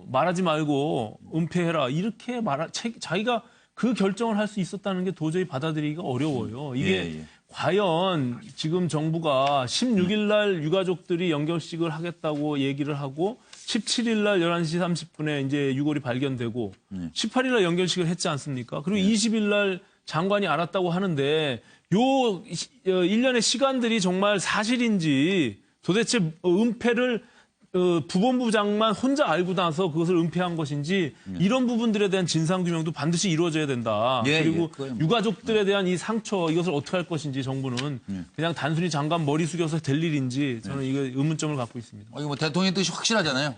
말하지 말고 은폐해라 이렇게 자기가 그 결정을 할 수 있었다는 게 도저히 받아들이기가 어려워요. 이게 과연 지금 정부가 16일 날 유가족들이 연결식을 하겠다고 얘기를 하고 17일 날 11시 30분에 이제 유골이 발견되고 18일 날 연결식을 했지 않습니까? 그리고 20일 날 장관이 알았다고 하는데 요 일련의 시간들이 정말 사실인지 도대체 은폐를 부본부장만 혼자 알고 나서 그것을 은폐한 것인지 이런 부분들에 대한 진상규명도 반드시 이루어져야 된다. 그리고 유가족들에 대한 이 상처 이것을 어떻게 할 것인지 정부는 그냥 단순히 장관 머리 숙여서 될 일인지 저는 이거 의문점을 갖고 있습니다.
이거 뭐 대통령의 뜻이 확실하잖아요.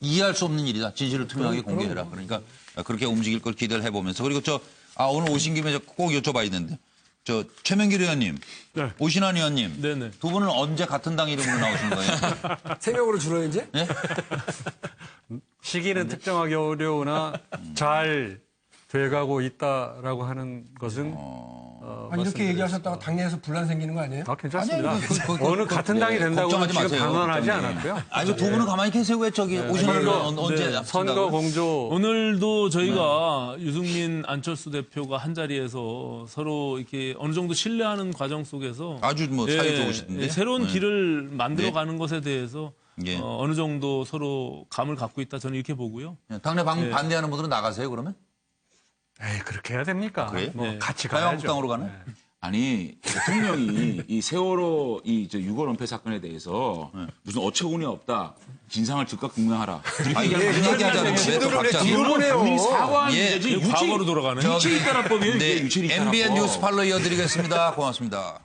이해할 수 없는 일이다. 진실을 투명하게 공개해라. 그러니까 그렇게 움직일 걸 기대를 해보면서 그리고 오늘 오신 김에 꼭 여쭤봐야 되는데 최명길 의원님, 오신환 의원님, 두 분은 언제 같은 당 이름으로 나오신 거예요?
세 명으로 줄어요 이제?
시기는 특정하기 어려우나 잘 돼가고 있다라고 하는 것은
이렇게 얘기하셨다가 당내에서 분란 생기는 거 아니에요?
괜찮습니다. 어느 같은 당이 된다고는 지금 단언하지 않았고요.
아니 두 분은 가만히 계세요. 왜 오신환 의원 언제
선거 공조
오늘도 저희가 유승민 안철수 대표가 한 자리에서 서로 이렇게 어느 정도 신뢰하는 과정 속에서
아주 사이 좋으시던데
새로운 길을 만들어가는 것에 대해서 어느 정도 서로 감을 갖고 있다 저는 이렇게 보고요.
당내 반대하는 분들은 나가세요 그러면?
그렇게 해야 됩니까? 같이 가야죠.
자유한국당으로 가는?
아니 대통령이 이 세월호 유골 은폐 사건에 대해서 무슨 어처구니 없다. 진상을 즉각 규명하라.
그렇게 얘기하자면
국민이 사과하는 문제지
과거로 돌아가는
유체 이탈화법이에요.
MBN 뉴스 팔로 이어드리겠습니다. 고맙습니다.